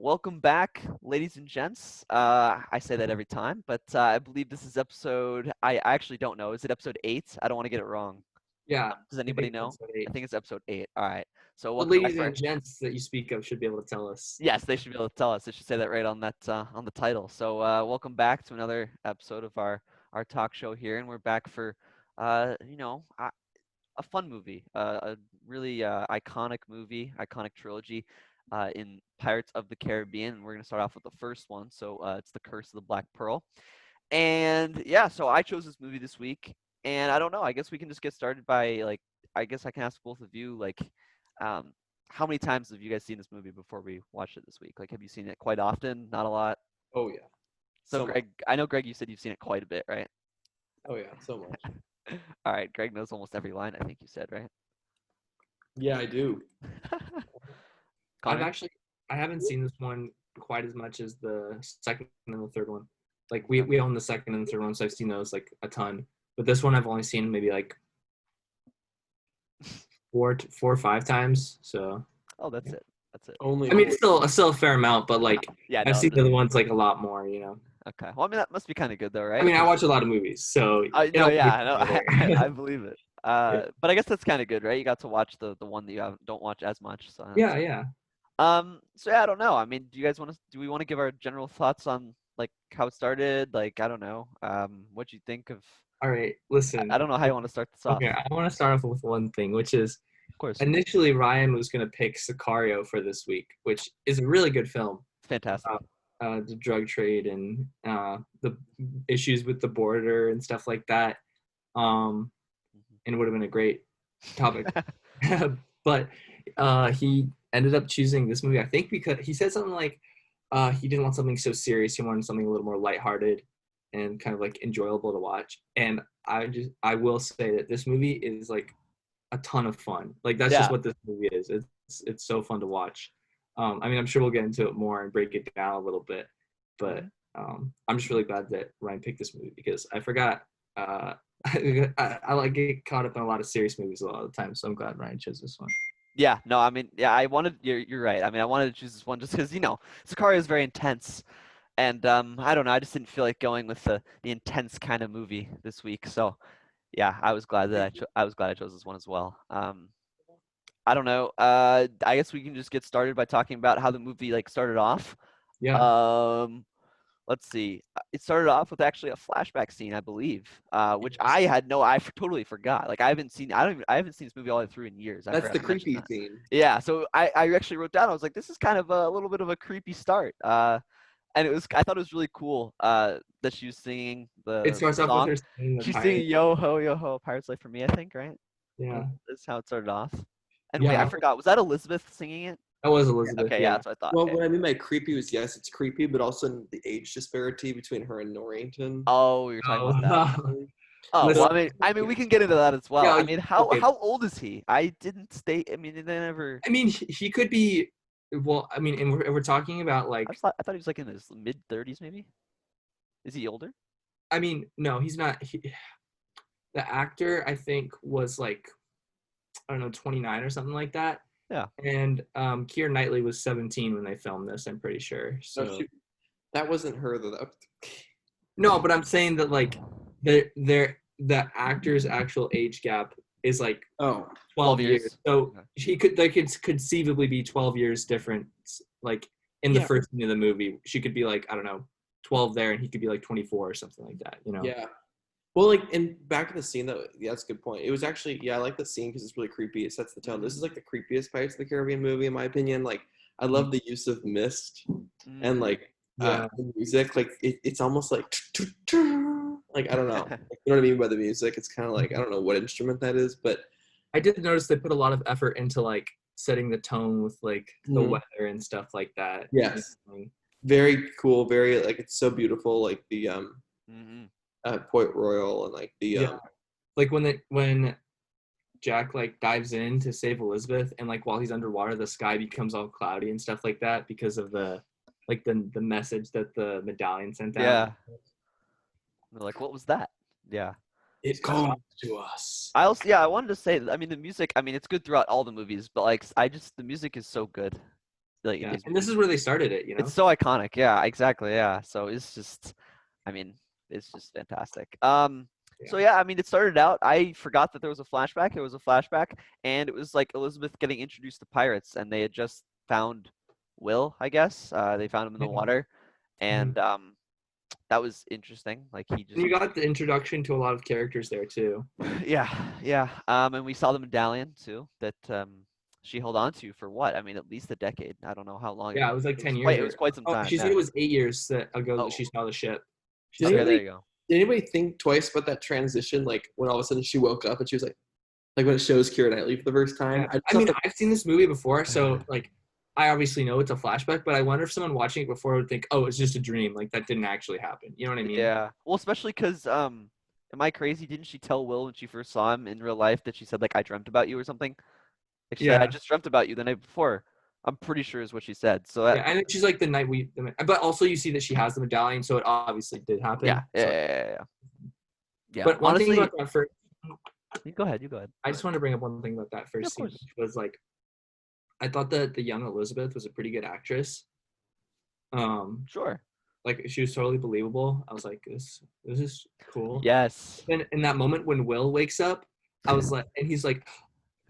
welcome back, ladies and gents. I say that every time, but I believe this is episode. I actually don't know. Is it episode 8? I don't want to get it wrong. Yeah, Does I anybody think know? that's what I eight. think it's episode 8. All right. So The welcome back ladies for. and gents that you speak of should be able to tell us. Yes, they should be able to tell us. They should say that right on that on the title. So welcome back to another episode of our talk show here, and we're back for a fun movie, a really iconic movie, iconic trilogy in Pirates of the Caribbean. And we're going to start off with the first one. So it's The Curse of the Black Pearl. And yeah, so I chose this movie this week. And I don't know. I guess we can just get started by I guess I can ask both of you um, how many times have you guys seen this movie before we watched it this week? Like, have you seen it quite often? Not a lot. Oh yeah, So so much. Greg, I know Greg, you said you've seen it quite a bit, right? Oh yeah, so much. All right, Greg knows almost every line. I think you said, right? Yeah, I do. Connor? I haven't seen this one quite as much as the second and the third one. Like we own the second and the third one, so I've seen those like a ton. But this one I've only seen maybe like four or five times. So Oh, that's it. That's it. Only. I mean, it's still a fair amount, but like Yeah, I've no. seen the other ones like a lot more. You know. Okay. Well, I mean, that must be kind of good, though, right? I mean, I watch a lot of movies, so No, it all yeah, puts no, I together. believe it. Yeah. But I guess that's kind of good, right? You got to watch the one that you don't watch as much. So Yeah, yeah. So yeah, I don't know. I mean, do we want to give our general thoughts on like how it started? Like, I don't know. What you think of? All right, listen. I don't know how you want to start this off. Okay, I want to start off with one thing, which is Of course, initially Ryan was going to pick Sicario for this week, which is a really good film it's fantastic. about the drug trade and the issues with the border and stuff like that. And it would have been a great topic. But he ended up choosing this movie, I think, because he said something like he didn't want something so serious. He wanted something a little more lighthearted and kind of like enjoyable to watch. And I will say that this movie is like a ton of fun. Like that's Yeah. just what this movie is. It's so fun to watch. I mean, I'm sure we'll get into it more and break it down a little bit, but I'm just really glad that Ryan picked this movie because I forgot. I like get caught up in a lot of serious movies a lot of the time, so I'm glad Ryan chose this one. Yeah, no, I mean, yeah, you're right. I mean, I wanted to choose this one just because, Sicario is very intense. And I don't know, I just didn't feel like going with the intense kind of movie this week. So yeah, I was glad that I was glad I chose this one as well. I don't know. I guess we can just get started by talking about how the movie like started off. Yeah. Let's see. It started off with actually a flashback scene, I believe, which I totally forgot. Like I haven't seen this movie all the way through in years. I That's forgot the to mention creepy that. scene. Yeah, so I actually wrote down. I was like, this is kind of a little bit of a creepy start. And I thought it was really cool that she was singing the It starts off song. with her singing the She's pirate. singing Yo Ho, Pirate's Life for Me, I think, right? Yeah, That's how it started off. And Yeah. wait, I forgot. Was that Elizabeth singing it? that was Elizabeth. Okay, yeah, that's what I thought. Well, Okay. what I mean by creepy was yes, it's creepy, but also the age disparity between her and Norrington. Oh, you're talking about that. Oh, Listen- well, I mean, we can get into that as well. Yeah, I mean, how okay. old is he? I didn't state. I mean, they never. I mean, he could be. Well, I mean, and we're talking about like. I thought he was like in his mid-30s, maybe. Is he older? I mean, no, he's not. The actor, I think, was like, I don't know, 29 or something like that. Yeah. And Keira Knightley was 17 when they filmed this. I'm pretty sure. So No, that wasn't her though. no, but I'm saying that like the actor's actual age gap is like Oh, 12 years. So Okay. they could conceivably be 12 years different. Like in the Yeah. first scene of the movie, she could be like, I don't know, 12 there, and he could be like 24 or something like that. You know? yeah. Well, like, and back to the scene though. Yeah, that's a good point. It was actually, yeah, I like the scene because it's really creepy. It sets the tone. This is like the creepiest Pirates of the Caribbean movie, in my opinion. Like, I love the use of mist and like Yeah. the music. Like, it's almost like I don't know. You know what I mean by the music? It's kind of like I don't know what instrument that is, but I did notice they put a lot of effort into like setting the tone with like the Mhm. weather and stuff like that. Yes. very cool. Very like it's so beautiful. Like the Mm-hmm. Port Royal and like the Yeah. Like when Jack like dives in to save Elizabeth, and like while he's underwater, the sky becomes all cloudy and stuff like that because of the message that the medallion sent out. Yeah. They're like, what was that? Yeah. it comes to us. I wanted to say, I mean, the music, I mean, it's good throughout all the movies, but like, the music is so good. like in Yeah, these and this movies. is where they started it, you know. It's so iconic. Yeah, exactly. Yeah. So it's just, I mean, it's just fantastic. So Yeah. yeah, I mean, it started out. I forgot that there was a flashback. It was a flashback, and it was like Elizabeth getting introduced to pirates, and they had just found Will, I guess. They found him in the Yeah. water, Mhm. and that was interesting. Like he And just, you got the introduction to a lot of characters there too. yeah, yeah. And we saw the medallion too that she held on to for what? I mean, at least a decade. I don't know how long Yeah, it was like 10 years. It was quite some time. She said Yeah. it was 8 years ago that Oh, she saw the ship. She Did okay. said, There anybody, you go. did anybody think twice about that transition? Like when all of a sudden she woke up and she was like when it shows Keira Knightley for the first time. yeah. I I thought mean, that, I've seen this movie before, so like, I obviously know it's a flashback, but I wonder if someone watching it before would think, "Oh, it's just a dream. Like that didn't actually happen." You know what I mean? Yeah. Well, especially because am I crazy? Didn't she tell Will when she first saw him in real life that she said like I dreamt about you or something? Like she said I Yeah. just dreamt about you the night before. I'm pretty sure is what she said. So that Yeah, and then she's like but also you see that she has the medallion, so it obviously did yeah, happen. yeah, So, yeah, yeah, yeah. Yeah. but one thing Honestly, about that first, you go ahead. You go ahead. I just want to bring up one thing about that Yeah, first of scene, course. which was like, I thought that the young Elizabeth was a pretty good actress. Sure. Like she was totally believable. I was like, this is cool. Yes. Then in that moment when Will wakes up, I was like, and he's like,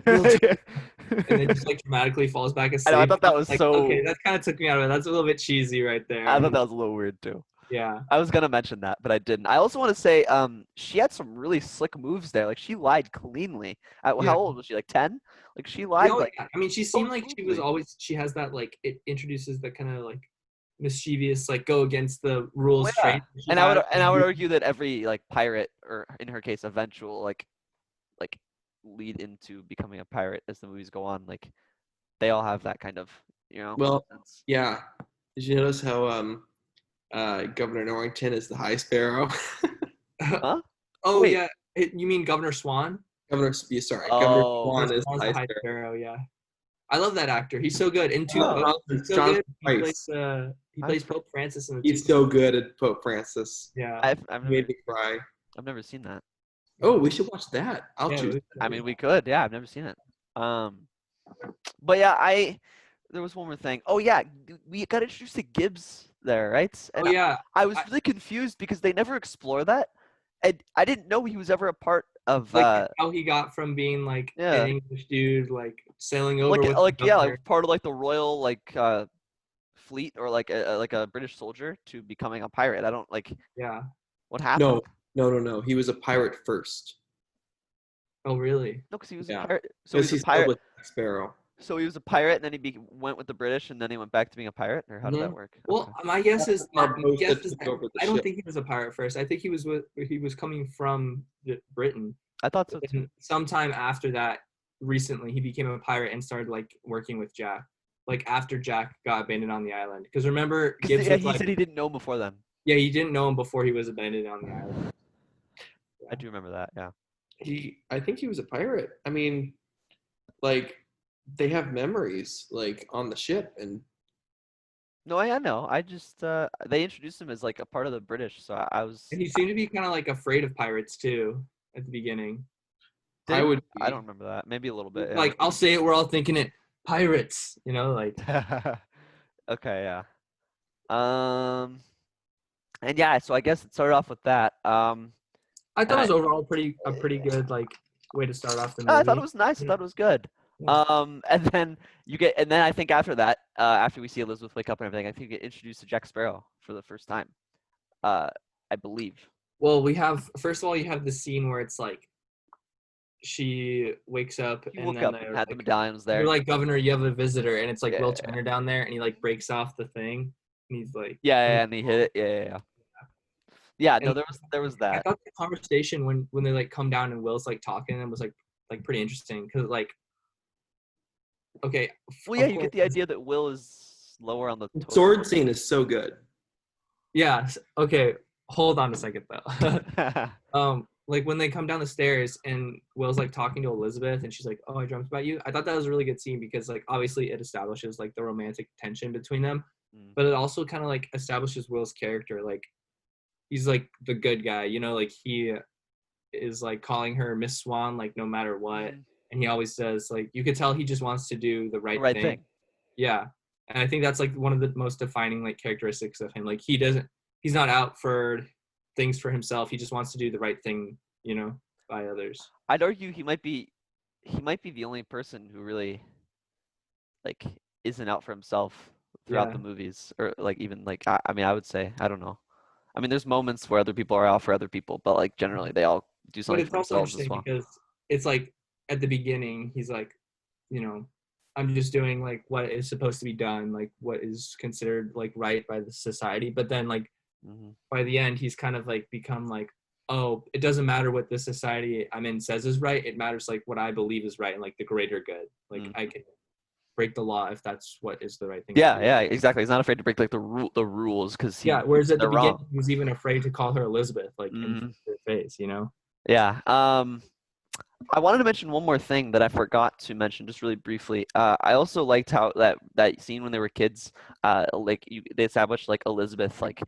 Will, and then just like dramatically falls back I know. I asleep. thought I that was was like, so. okay, that kind of took me out of it. That's a little bit cheesy right I there. thought that was a little weird too. Yeah. I was gonna mention that, but I didn't. I also want to say, she had some really slick moves there. Like she lied cleanly. Yeah. How old was she? Like 10? Like she Yeah, lied oh, like yeah. I mean, she so seemed like she was smoothly. always, she has that, like, it introduces the kind of like mischievous, like, go against the rules Well, yeah. train that she had. And I would argue that every like pirate, or in her case, eventual like lead into becoming a pirate as the movies go on. Like they all have that kind of, well, sense. yeah. Did you notice how Governor Norrington is the High Sparrow? Huh? Oh, Wait. yeah. You mean Governor Swan? Governor Oh. Yeah, Swan is Swan's the the High High Sparrow. Sparrow, yeah. I love that actor. He's so good. In Two Oh, Popes, he's so Jonathan good. Pryce. He plays Pope Francis in the He's Two so Popes. good at Pope Francis. Yeah. I've He made never me cry. seen that. Oh, we should watch that. I'll Yeah, choose. I mean, we could. Yeah, I've never seen it. But yeah, there was one more thing. Oh yeah, we got introduced to Gibbs there, right? Oh, And yeah. I was really confused because they never explore that, and I didn't know he was ever a part of Like how he got from being like yeah, an English dude, like sailing over with the like yeah, governor. like part of like the royal fleet, or like a British soldier, to becoming a pirate. I don't like Yeah. what happened. No. He was a pirate first. Oh, really? No, because he was a Yeah. pirate. So Because he was he a sailed pirate. with Jack Sparrow. So he was a pirate, and then went with the British, and then he went back to being a pirate, or how did that Mhm. work? Well, Okay. my guess is my Barbossa guess is took that over the I don't ship. think he was a pirate first. I think he was coming from Britain. I thought so But too. then sometime after that, recently he became a pirate and started like working with Jack. Like after Jack got abandoned on the island. Because remember, Gibbs Yeah, was he like, said he didn't know before then. yeah, he didn't know him before he was abandoned on the island. I do remember that. Yeah. I think he was a pirate. I mean, like they have memories like on the ship, and No, I know. I just they introduced him as like a part of the British, so I was. And he seemed to be kind of like afraid of pirates too at the beginning. Did I he? would I be. don't remember that. Maybe a little bit. Like I'll say it, we're all thinking it, pirates. You know, like Yeah. Okay. Yeah. And yeah. So I guess it started off with that. I thought And it was overall a pretty good like way to start off the movie. I thought it was nice. I thought it was good. Yeah. And then and then I think after that, after we see Elizabeth wake up and everything, I think you get introduced to Jack Sparrow for the first time. I believe. Well, we have first of all, you have the scene where it's like she wakes up He and woke then up and had the medallions there. they're like, Governor, you have a visitor, and it's like Will Yeah. Turner down there, and he like breaks off the thing, and he's like, Yeah, and he hit it. Yeah. Yeah, no, And there was I that. thought the conversation when they like come down and Will's like talking to them was like pretty interesting because like okay, Well, yeah, of you course, get the idea that Will is lower on the The totem sword scene is so good. yeah, okay, hold on a second though. pole. Like when they come down the stairs and Will's like talking to Elizabeth and she's like, "Oh, I dreamt about you." I thought that was a really good scene because like obviously it establishes like the romantic tension between them, but it also kind of like establishes Will's character. Like he's like the good guy, you know, like he is like calling her Miss Swan like no matter what, and he always says like you could tell he just wants to do the The right right thing. thing. Yeah. And I think that's like one of the most defining like characteristics of him. Like he's not out for things for himself. He just wants to do the right thing, you know, by others. I'd argue he might be the only person who really like isn't out for himself throughout Yeah. the movies, or like even like I mean I would say, I don't know. I mean, there's moments where other people are out for other people, but like generally they all do But something it's for also themselves as interesting well. because it's like at the beginning he's like, you know, I'm just doing like what is supposed to be done, like what is considered like right by the society. But then like Hmm. by the end he's kind of like become like, oh, it doesn't matter what the society I'm in says is right. It matters like what I believe is right and like the greater good. Like I can break the law if that's what is the right thing to Yeah, do. yeah, exactly. He's not afraid to break like the rules because Yeah, whereas at the they're beginning wrong. he was even afraid to call her Elizabeth, like in Hmm. her face, you know? Yeah. I wanted to mention one more thing that I forgot to mention just really briefly. I also liked how that scene when they were kids, like they established like Elizabeth, like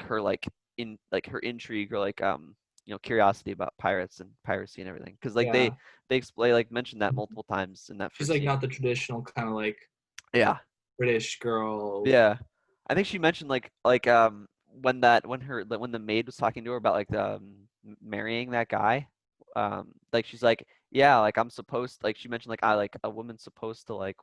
her like in like her intrigue or like curiosity about pirates and piracy and everything. Because like Yeah. they explain like mentioned that multiple times in that She's first like scene. not the traditional kind of like Yeah. British girl. Yeah. I think she mentioned when the maid was talking to her about like marrying that guy, like she's like, yeah, like I'm supposed, like she mentioned like I like a woman's supposed to like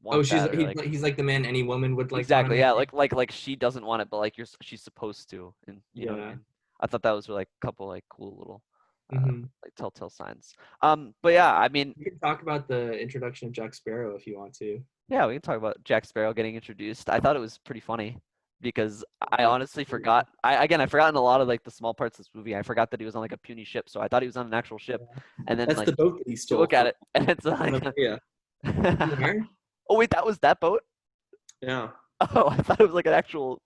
Oh, want that, or like he's like the man any woman would like want to exactly, yeah, marry. like she doesn't want it, but like she's supposed to, and you know what I Yeah. mean. I thought that was like a couple like cool little Hmm. like telltale signs. But yeah, I mean, You can talk about the introduction of Jack Sparrow if you want to. yeah, we can talk about Jack Sparrow getting introduced. I thought it was pretty funny because I honestly forgot. I've forgotten a lot of like the small parts of this movie. I forgot that he was on like a puny ship, so I thought he was on an actual ship. And then That's like the boat that he you stole look at from it, and it's like, Maria. Where? oh wait, that was that boat? Yeah. Oh, I thought it was like an actual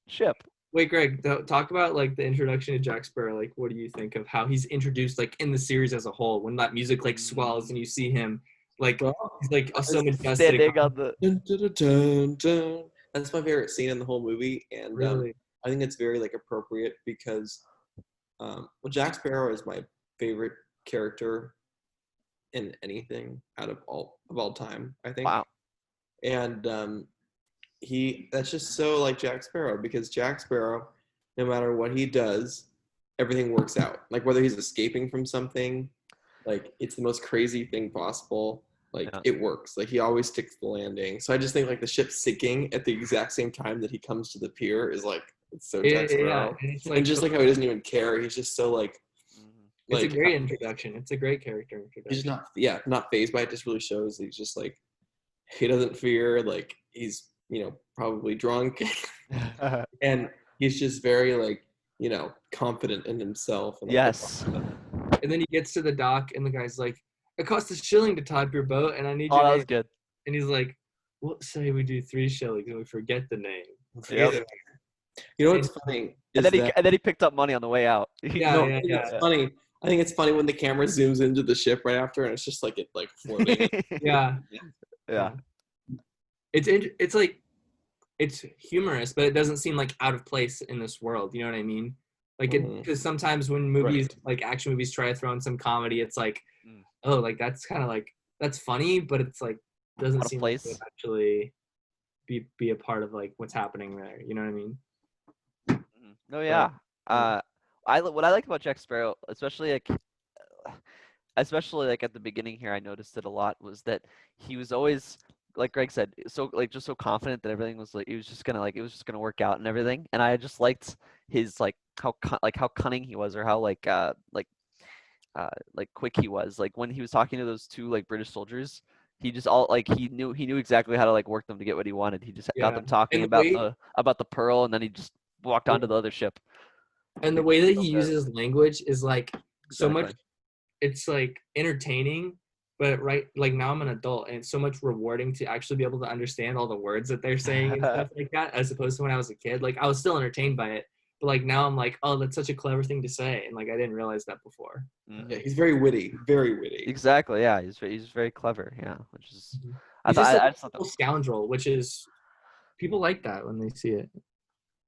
ship. Wait, Greg, talk about like the introduction of Jack Sparrow. Like, what do you think of how he's introduced like in the series as a whole? When that music like swells and you see him, like Well, he's like so majestic. Standing on the. dun, dun, dun, dun, dun. That's my favorite scene in the whole movie, and Really? I think it's very like appropriate because, well, Jack Sparrow is my favorite character in anything out of all time, I think. Wow. And that's just so like Jack Sparrow, because Jack Sparrow, no matter what he does, everything works out. Like whether he's escaping from something, like it's the most crazy thing possible. Like Yeah. it works. Like he always sticks the landing. So I just think like the ship sinking at the exact same time that he comes to the pier is like, it's so Jack Yeah, Sparrow. and it's And like just like how he doesn't even care. He's just so like Mhm. it's a like great introduction. It's a great character he's introduction. not phased by it. Just really shows that he's just like he doesn't fear. Like he's probably drunk and he's just very like confident in himself and like Yes. And then he gets to the dock, and the guy's like, "It costs a shilling to tie up your boat, and I need Oh, your that name." was good. And he's like, "What say we do 3 shillings and we forget the name?" Yep. You know what's funny And is then that he picked up money on the way out. Yeah, yeah, I think yeah, it's funny. I think it's funny when the camera zooms into the ship right after, and it's just like it like floating. yeah. Yeah. It's like it's humorous, but it doesn't seem like out of place in this world. You know what I mean? Like it, Mhm. because sometimes when movies Right. like action movies try to throw in some comedy, it's like, Mm. oh, like that's kind of like that's funny, but it's like doesn't Out of seem like it place. would actually be a part of like what's happening there. You know what I mean? Mhm. No, yeah. Yeah. What I like about Jack Sparrow, especially like at the beginning here, I noticed it a lot, was that he was always, like Greg said, so like just so confident that everything was like it was just gonna work out and everything. And I just liked his like how cunning he was, or how like quick he was. Like when he was talking to those two like British soldiers, he just all like he knew exactly how to like work them to get what he wanted. He just got Yeah. them talking And the about way the pearl, and then he just walked yeah. onto the other ship. and the Like, way that so he good. uses language is like so much Exactly. it's like entertaining, but right like now I'm an adult and it's so much rewarding to actually be able to understand all the words that they're saying and stuff like that, as opposed to when I was a kid. Like I was still entertained by it, but like now I'm like, oh, that's such a clever thing to say, and like I didn't realize that before. Mhm. Yeah, he's very witty, very witty. Exactly. Yeah, he's very clever. Yeah, which is He's just I a just thought that little was scoundrel, which is people like that when they see it.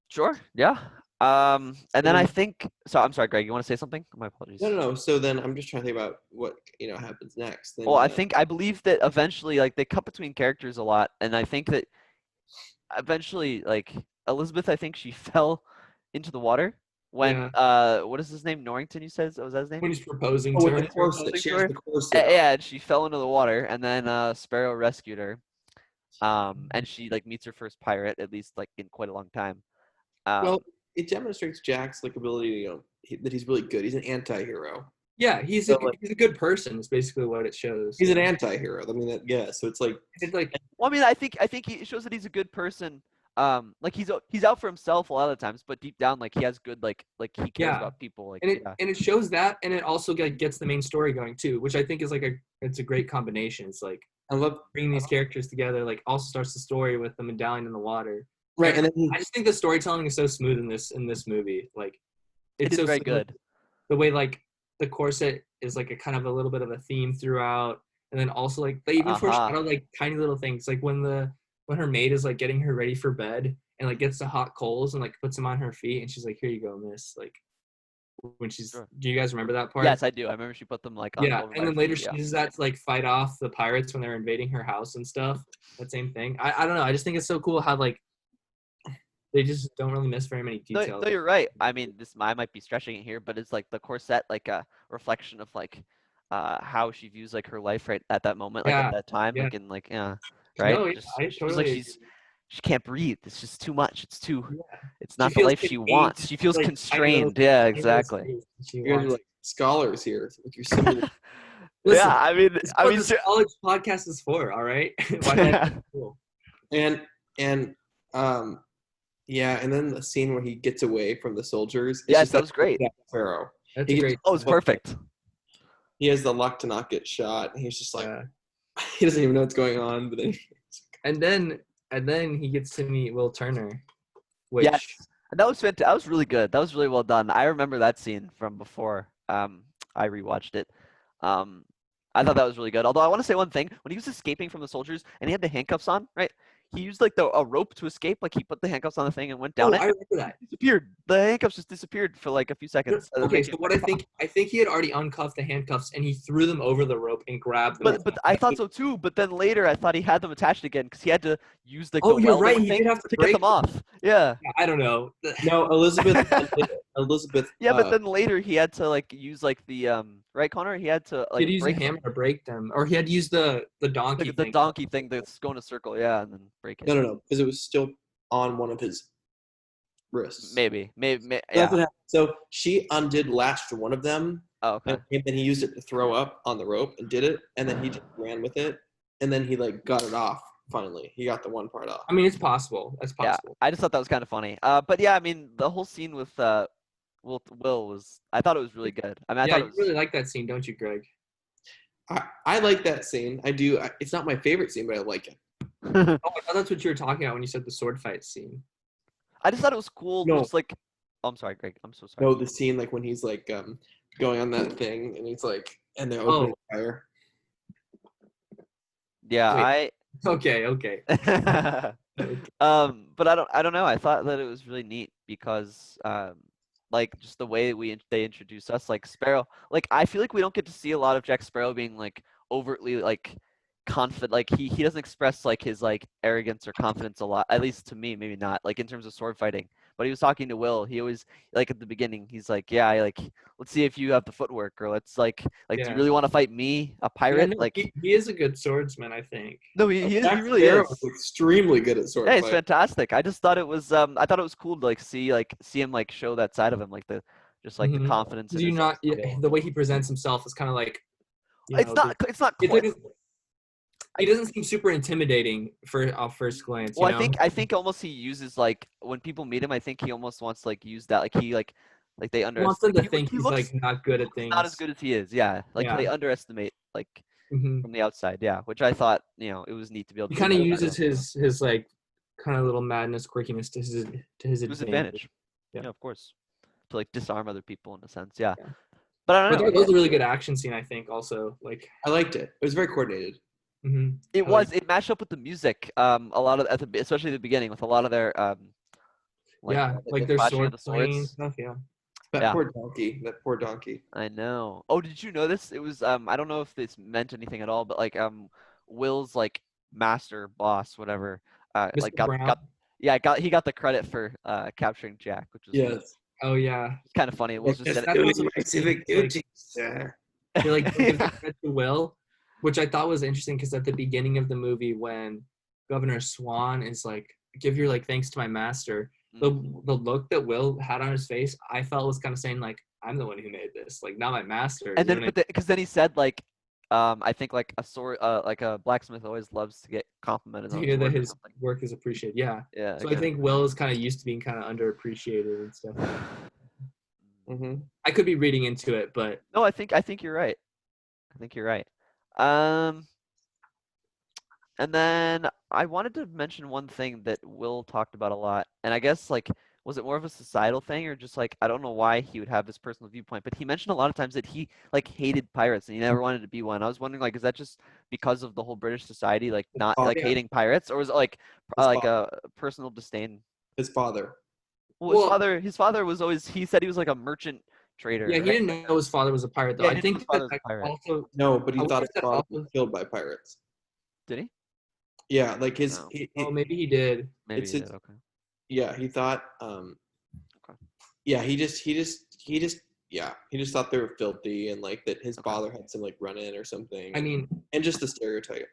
sure. Yeah. And then I think so. I'm sorry, Greg. You want to say something? My apologies. No. So then I'm just trying to think about what happens next. Then Well, I believe that eventually, like, they cut between characters a lot, and I think that eventually, like, Elizabeth, I think she fell into the water when what is his name? Norrington, you said? Was that his name? When he's proposing oh, to with her. the corset. proposing She to has her? the corset. Yeah, and she fell into the water, and then Sparrow rescued her. And she like meets her first pirate, at least like in quite a long time. Well, it demonstrates Jack's like ability, that he's really good. He's an anti-hero. Yeah, he's So, a like, he's a good person. Is basically what it shows. he's an anti-hero. I mean, so it's like It's like Well, I mean, I think it shows that he's a good person. Like he's out for himself a lot of the times, but deep down, like he has good like he cares Yeah. about people. Like and it shows that, and it also gets the main story going too, which I think is like it's a great combination. It's like I love bringing these characters together. Like also starts the story with the medallion in the water. right, and then I just think the storytelling is so smooth in this movie. Like it is so very smooth. good. The way like the corset is like a kind of a little bit of a theme throughout, and then also like they even foreshadow like tiny little things, like when her maid is like getting her ready for bed and like gets the hot coals and like puts them on her feet, and she's like, "Here you go, miss." Like when she's, Sure. do you guys remember that part? Yes, I do. I remember she put them like on Yeah, over and by then her later feet, she yeah. uses that to like fight off the pirates when they're invading her house and stuff. That same thing. I don't know. I just think it's so cool how like they just don't really miss very many No, details. no, you're right. I mean, I might be stretching it here, but it's like the corset, like a reflection of like how she views like her life right at that moment, like Yeah, at that time, yeah. like in like right. No, yeah, Just, I she feels like totally she can't breathe. It's just too much. It's too. Yeah. It's She not the feels life she contained, wants. She feels like, constrained. Yeah, tiny little exactly. space that she you guys are wants. like scholars here. Like you're simulating. Listen, Yeah, I mean, It's I what mean, this college podcast is for, all right? Why not? Cool. and yeah, and then the scene where he gets away from the soldiers. It's yes, just that was great. Jack Sparrow. That's He a gets- great. Oh, it's perfect. He has the luck to not get shot. And he's just like Yeah. he doesn't even know what's going on. But then And then he gets to meet Will Turner, which Yes, that was fantastic. That was really good. That was really well done. I remember that scene from before. I rewatched it. I thought that was really good. Although I want to say one thing: when he was escaping from the soldiers and he had the handcuffs on, right? He used like a rope to escape. Like he put the handcuffs on the thing and went down it. I remember that. Disappeared. The handcuffs just disappeared for like a few seconds. Okay, so what I think he had already uncuffed the handcuffs and he threw them over the rope and grabbed them. But I thought so too. But then later I thought he had them attached again because he had to use like Oh, the you're welding right, he thing did have to get break them off. Yeah. I don't know. no, Elizabeth. Yeah, but then later he had to like use like the right, Connor. He had to he like had to use a break hammer to break them, or he had to use the donkey the thing. donkey thing that's going in a circle. Yeah, and then break it. No, because it was still on one of his wrists. Maybe. So Yeah. that's what happened. So she undid latched one of them, Oh, okay. and then he used it to throw up on the rope and did it, and then he just ran with it, and then he like got it off. Finally, he got the one part off. I mean, it's possible. That's Yeah, possible. I just thought that was kind of funny. But yeah, I mean, the whole scene with Will was. I thought it was really good. I mean, I Yeah, thought you it was. really like that scene, don't you, Greg? I like that scene. I do. It's not my favorite scene, but I like it. Oh, I thought that's what you were talking about when you said the sword fight scene. I just thought it was cool. No. Just like. Oh, I'm sorry, Greg. I'm so sorry. No, the scene like when he's like going on that thing, and he's like, and they're opening fire. Yeah, Wait. Okay. but I don't know. I thought that it was really neat because like just the way they introduce us, like Sparrow. Like I feel like we don't get to see a lot of Jack Sparrow being like overtly like confident. Like he doesn't express like his like arrogance or confidence a lot. At least to me, maybe not. Like in terms of sword fighting. But he was talking to Will. He always like at the beginning. He's like, yeah, like let's see if you have the footwork, or let's like do you Yeah. really want to fight me, a pirate? Yeah, no, Like he is a good swordsman, I think. no, he Jack really Sparrow is. extremely good at sword Yeah, he's fighting. fantastic. I just thought it was I thought it was cool to like see him like show that side of him, like the just like the Mhm. confidence. Do in you his not? skill. The way he presents himself is kind of like. It's not it's quite. like he doesn't seem super intimidating off first glance. Well, you know? I think almost he uses like when people meet him, I think he almost wants to like use that like he like they He wants them underestimate. to He think he's looks like not good at things. not as good as he is. Yeah, like Yeah. they underestimate like Mhm. from the outside. Yeah, which I thought it was neat to be able to. He see kind of that uses side his like kind of little madness, quirkiness to his to his advantage. Yeah. Yeah, of course, to like disarm other people in a sense. Yeah, Yeah. but I don't But know. that was a really good action scene, I think. Also, like. I liked it. It was very coordinated. Mhm. It I like- was. It matched up with the music. A lot of especially the beginning with a lot of their yeah, the like their clashing of sword the swinging and swords. stuff. Yeah. That Yeah. poor donkey. That poor donkey. I know. Oh, did you notice? It was I don't know if this meant anything at all, but like Will's like master boss, whatever, Mr. like Brown. he got the credit for capturing Jack, which was Yes. Oh yeah. it's kind of funny. Will's just That's said also my interesting, civic like- duty, sir. They like don't give the it. credit to Will, which I thought was interesting because at the beginning of the movie when Governor Swan is like, give your like thanks to my master, the look that Will had on his face, I felt was kind of saying like, I'm the one who made this, like not my master. And you then know what but because then he said like I think like a sword like a blacksmith always loves to get complimented I on mean? his To hear work that or his something. work is appreciated. Yeah. Yeah. So I think Will is kind of used to being kind of underappreciated and stuff. Mm-hmm. I could be reading into it, but No, I think you're right. I think you're right. And then I wanted to mention one thing that Will talked about a lot, and I guess like was it more of a societal thing or just like I don't know why he would have this personal viewpoint, but he mentioned a lot of times that he like hated pirates and he never wanted to be one. I was wondering like is that just because of the whole British society like not like yeah. hating pirates, or is it like His like father. a personal disdain? His father. Well, Well- his father was always he said he was like a merchant trader. yeah, he right? didn't know his father was a pirate though. Yeah, I he didn't know think his father was that a pirate. also No, but I he wonder thought if his that father also- was killed by pirates. Did he? Yeah, like his. No. Oh, maybe he did. Maybe It's he his- did. Okay. Yeah, he thought. Okay. Yeah, he just. Yeah, he just thought they were filthy and like that his Okay. father had some like run in or something. I mean, and just the stereotype.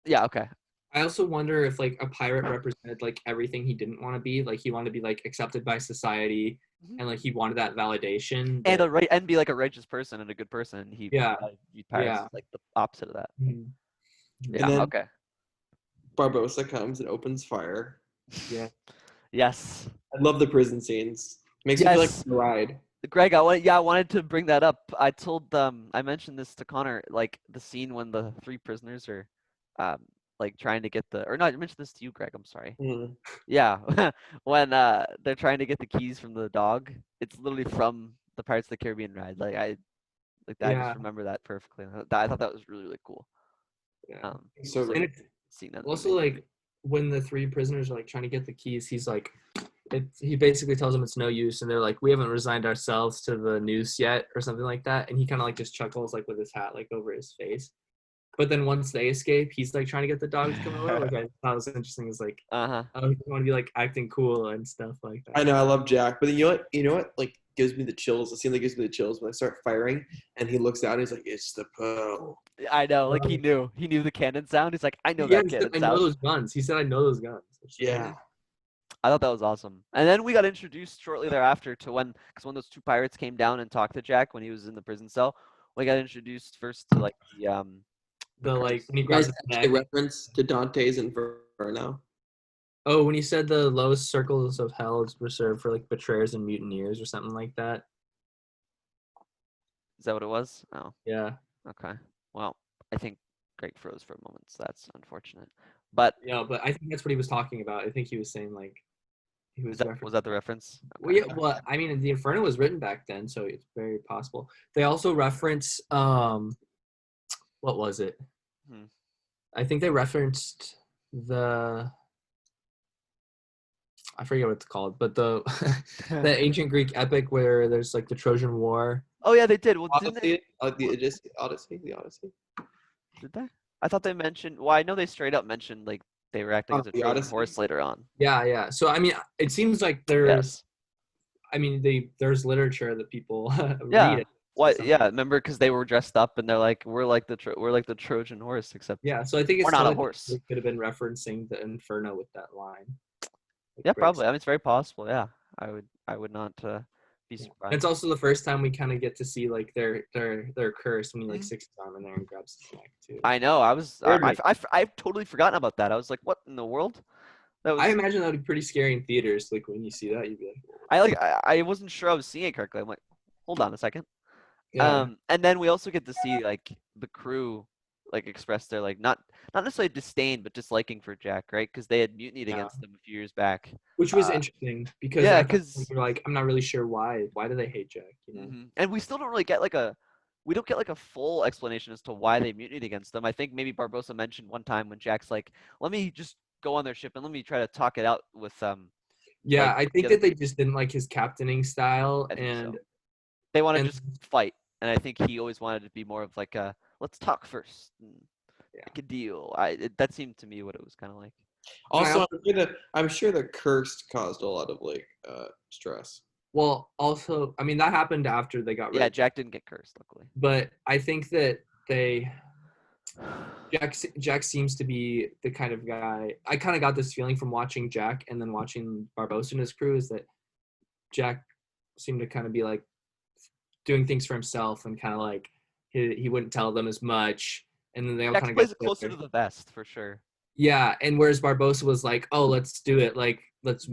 Yeah. Okay. I also wonder if like a pirate represented like everything he didn't want to be. Like he wanted to be like accepted by society, and like he wanted that validation. And but- and be like a righteous person and a good person. He Yeah. viewed pirates Yeah. as like the opposite of that. Mhm. Yeah. then- Okay. Barbosa comes and opens fire. Yeah. Yes. I love the prison scenes. Makes me feel like Yes. a ride. Greg, I wanted to bring that up. I mentioned this to Connor, like the scene when the three prisoners are, like trying to get or no, I mentioned this to you, Greg. I'm sorry. Mhm. Yeah, when they're trying to get the keys from the dog. It's literally from the Pirates of the Caribbean ride. I Yeah. just remember that perfectly. I thought that was really really cool. Yeah. So just, like, And it's seeing that. in the also movie. like when the three prisoners are like trying to get the keys, he's like, he basically tells them it's no use, and they're like, we haven't resigned ourselves to the noose yet, or something like that. And he kind of like just chuckles like with his hat like over his face. But then once they escape, he's like trying to get the dog to come over, which I thought was interesting. Is like, Uh-huh. oh, he want to be like acting cool and stuff like that. I know I love Jack, but you know what? You know what? Like gives me the chills. The scene that gives me the chills when I start firing, and he looks out. And he's like, "It's the pearl." I know, like he knew the cannon sound. He's like, I know Yeah, that he said, cannon I know sound. those guns. He said, I know those guns. which is Yeah. I thought that was awesome. And then we got introduced shortly thereafter to when those two pirates came down and talked to Jack when he was in the prison cell. We got introduced first to like the like when he You guys grabs his catch the neck. reference to Dante's Inferno? Oh, when he said the lowest circles of hell is reserved for like betrayers and mutineers or something like that. is that what it was? Oh, Yeah. okay. Well, I think Greg froze for a moment, so that's unfortunate. But Yeah, but I think that's what he was talking about. I think he was saying like he was was that the reference? Well, yeah, well, I mean, the Inferno was written back then, so it's very possible. They also reference what was it? Hmm. I think they referenced I forget what it's called, but the ancient Greek epic where there's like the Trojan War. Oh yeah, they did. Well, didn't they? Odyssey, the Odyssey. Did they? I thought they mentioned. Well, I know they straight up mentioned like they were acting as a The Trojan Odyssey? horse later on. Yeah. So I mean, it seems like there's, Yes. I mean, there's literature that people Yeah. read. What? So- Yeah. Remember, because they were dressed up and they're like, we're like the Trojan horse, except Yeah, so I think it's We're not a totally horse. They could have been referencing the Inferno with that line. Like yeah, Greg probably. said. I mean, it's very possible. Yeah, I would not be Yeah. surprised. It's also the first time we kind of get to see like their curse when he like Mhm. sticks his arm in there and grabs his neck too. I know. Weirdly. I've totally forgotten about that. I was like, what in the world? That was. I imagine that would be pretty scary in theaters. Like when you see that, you'd be like, I wasn't sure I was seeing it correctly. I'm like, hold on a second. yeah, And then we also get to see like the crew like express their like not necessarily disdain but disliking for Jack, right? Because they had mutinied Yeah. against them a few years back. which was uh, interesting because yeah, I thought 'cause- you're like, I'm not really sure why. Why do they hate Jack? You know? And we still don't really get like a full explanation as to why they mutinied against them. I think maybe Barbosa mentioned one time when Jack's like, let me just go on their ship and let me try to talk it out with Yeah, Like, I think get that him- they just didn't like his captaining style, I think and so. They want to and just fight, and I think he always wanted to be more of like a let's talk first, and Yeah. make a deal. That seemed to me what it was kind of like. Also, I'm sure the cursed caused a lot of like stress. well, also, I mean, that happened after they got rid Yeah, of Jack didn't get cursed, luckily. but I think that Jack seems to be the kind of guy. I kind of got this feeling from watching Jack and then watching Barbosa and his crew is that Jack seemed to kind of be like doing things for himself and kind of like he wouldn't tell them as much, and then they all Jack kind of plays got it closer together. to the vest for sure. Yeah, and whereas Barbosa was like, "Oh, let's do it. Like, let's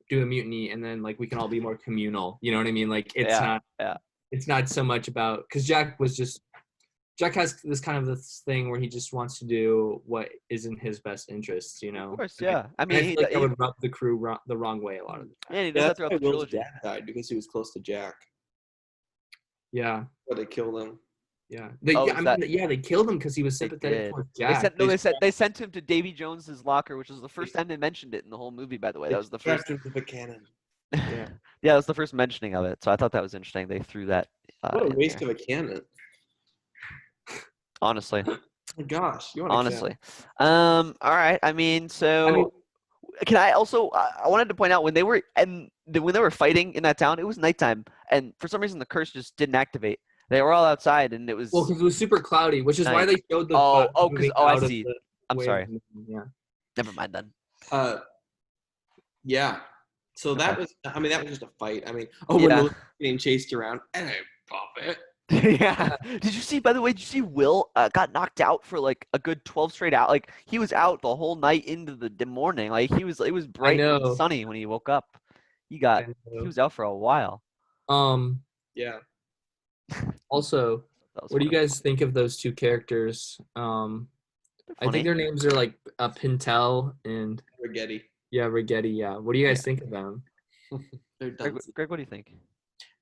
do a mutiny, and then like we can all be more communal." You know what I mean? Like, Yeah, it's not so much about because Jack has this kind of this thing where he just wants to do what is in his best interests. You know? of course, And yeah. I I mean, feel like that would rub the crew the wrong way a lot of the time. yeah, he Yeah, does that that's throughout why the Will's trilogy. dad died because he was close to Jack. Yeah. But they killed him. Yeah, Oh, I mean, they killed him because he was They sympathetic did. towards They Jack. sent no. They sent him to Davy Jones's locker, which was the first time they mentioned it in the whole movie. By the way, that was the first. Strapped him to the cannon. Yeah. Yeah, that was the first mentioning of it. So I thought that was interesting. They threw that. What a in waste there. of a cannon. Honestly, Oh my gosh, you want to honestly. All right. I mean, so I mean, can I also? I wanted to point out when they were when they were fighting in that town, it was nighttime, and for some reason the curse just didn't activate. They were all outside, and it was. well, because it was super cloudy, which is why Nice. they showed the Oh, clouds because moving I out of see. the I'm way sorry. of the moon, yeah. Never mind then. Yeah. So Okay. that was. I mean, that was just a fight. I mean, when Yeah. Melissa was getting chased around, and I pop it. Yeah. Did you see? By the way, did you see Will got knocked out for like a good 12 straight out? Like he was out the whole night into the morning. Like it was bright and know. sunny when he woke up. He I know. was out for a while. Yeah. Also, That was what do you funny. guys think of those two characters? They're I funny. think their names are like Pintel and Rigetti. Rigetti. Yeah. What do you guys Yeah. think of them? They're Greg, dunces. Greg, what do you think?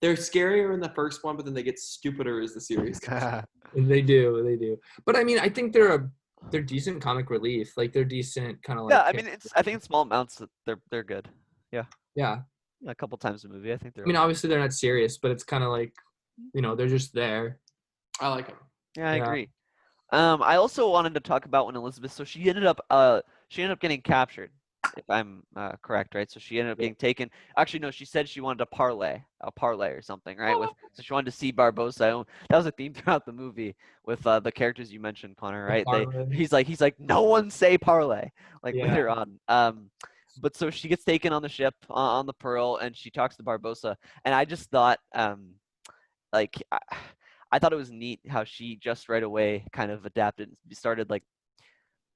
They're scarier in the first one, but then they get stupider as the series goes. They do. But I mean, I think they're decent comic relief. Like they're decent kind of like. Yeah, I mean, I think in small amounts that they're good. Yeah. Yeah, a couple times a movie, I think they're. I mean, obviously they're not serious, but it's kind of like, they're just there. I like them. Yeah, I Yeah. agree. I also wanted to talk about when Elizabeth. So she ended up getting captured, if I'm correct, right? So she ended up getting taken. Actually, no, she said she wanted a parlay or something, right? So she wanted to see Barbosa. That was a theme throughout the movie with the characters you mentioned, Connor, right? He's like, no one say parlay, like Yeah. later on. But so she gets taken on the ship on the Pearl, and she talks to Barbosa, and I just thought, I thought it was neat how she just right away kind of adapted, started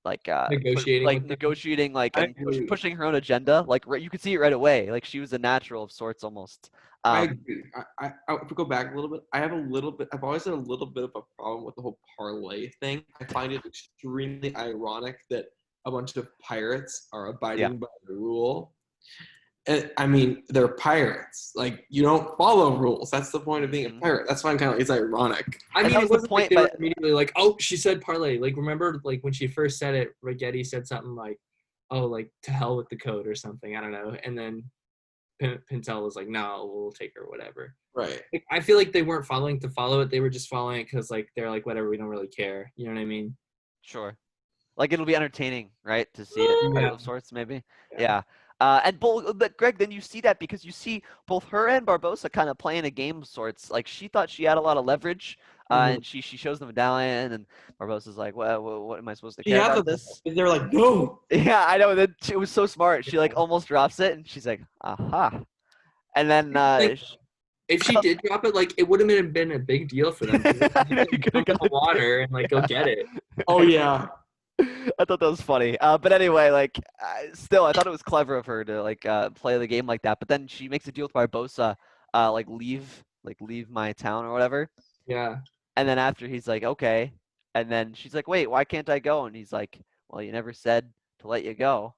Negotiating with them. negotiating, I and agree. pushing her own agenda. You could see it right away. Like she was a natural of sorts, almost. I agree. I if we go back a little bit, I've always had a little bit of a problem with the whole parlay thing. I find it extremely ironic that a bunch of pirates are abiding by the rule. And, I mean, they're pirates. Like, you don't follow rules. That's the point of being a pirate. That's why I'm kind of, it's ironic. I And mean, that it was the wasn't point, like they were but- immediately like, oh, she said parlay. Like, remember, like when she first said it, Rigetti said something like, oh, like to hell with the code or something. I don't know. And then Pintel was like, no, we'll take her, whatever. Right. Like, I feel like they weren't following to follow it. They were just following it because like they're like, whatever, we don't really care. You know what I mean? Sure. Like it'll be entertaining, right? To see it Yeah. of sorts, maybe. Yeah. Yeah. But Greg, then you see that because you see both her and Barbosa kind of playing a game of sorts. Like she thought she had a lot of leverage, and she shows the medallion, and Barbosa's like, well, what am I supposed to care about this? And they're like, no. Yeah, I know. That it was so smart. She like almost drops it, and she's like, aha. And then Like, if she did drop it, like it wouldn't have been a big deal for them. I know, you could've Jump in got the it. water and like go get it. Oh, yeah. I thought that was funny. But anyway, still, I thought it was clever of her to play the game like that. But then she makes a deal with Barbosa, leave my town or whatever. Yeah. And then after he's like, okay. And then she's like, wait, why can't I go? And he's like, well, you never said to let you go.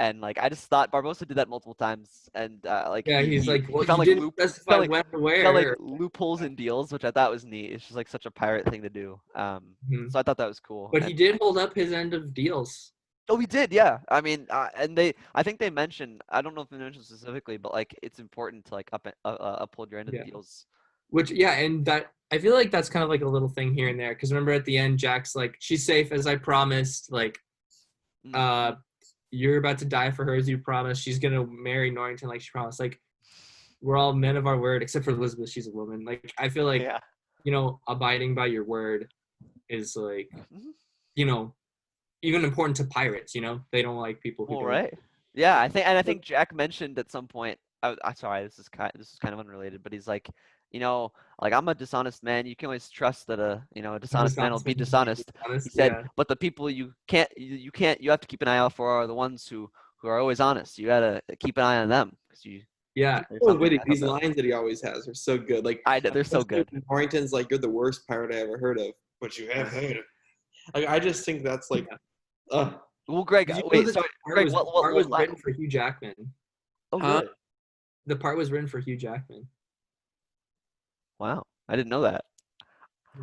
And I just thought Barbosa did that multiple times. And Yeah, he's like, well, he found, you didn't specify found, when or he found, where. loopholes in deals, which I thought was neat. It's just such a pirate thing to do. Mhm. So I thought that was cool. But he did hold up his end of deals. Oh, we did, yeah. I mean, and I think they mentioned, I don't know if they mentioned specifically, but like it's important to like uphold your end of Yeah. the deals. Which, yeah, and that I feel like that's kind of like a little thing here and there. Because remember at the end, Jack's like, "She's safe as I promised." Like, Mm. you're about to die for her as you promised. She's gonna marry Norrington like she promised. Like, we're all men of our word, except for Elizabeth. She's a woman. Like, I feel like Yeah. abiding by your word is like, Mhm. you know, even important to pirates. They don't like people who Well, don't. right. Yeah, I think Jack mentioned at some point. I sorry, this is kind of unrelated, but he's like, like I'm a dishonest man. You can always trust that a dishonest man will Dishonest be man is being dishonest. He dishonest. said, Yeah. but the people you have to keep an eye out for are the ones who are always honest. You gotta keep an eye on them because you. Yeah. There's So something witty. I thought These that was, lines that he always has are so good. Like they're so good. Norrington's like, "You're the worst pirate I ever heard of," but you have heard of. Like I just think that's like, uh, Well, Greg, 'Cause wait, that sorry, part Greg, was, what the what part what was line? written for Hugh Jackman. Oh, huh? really? The part was written for Hugh Jackman. Wow, I didn't know that.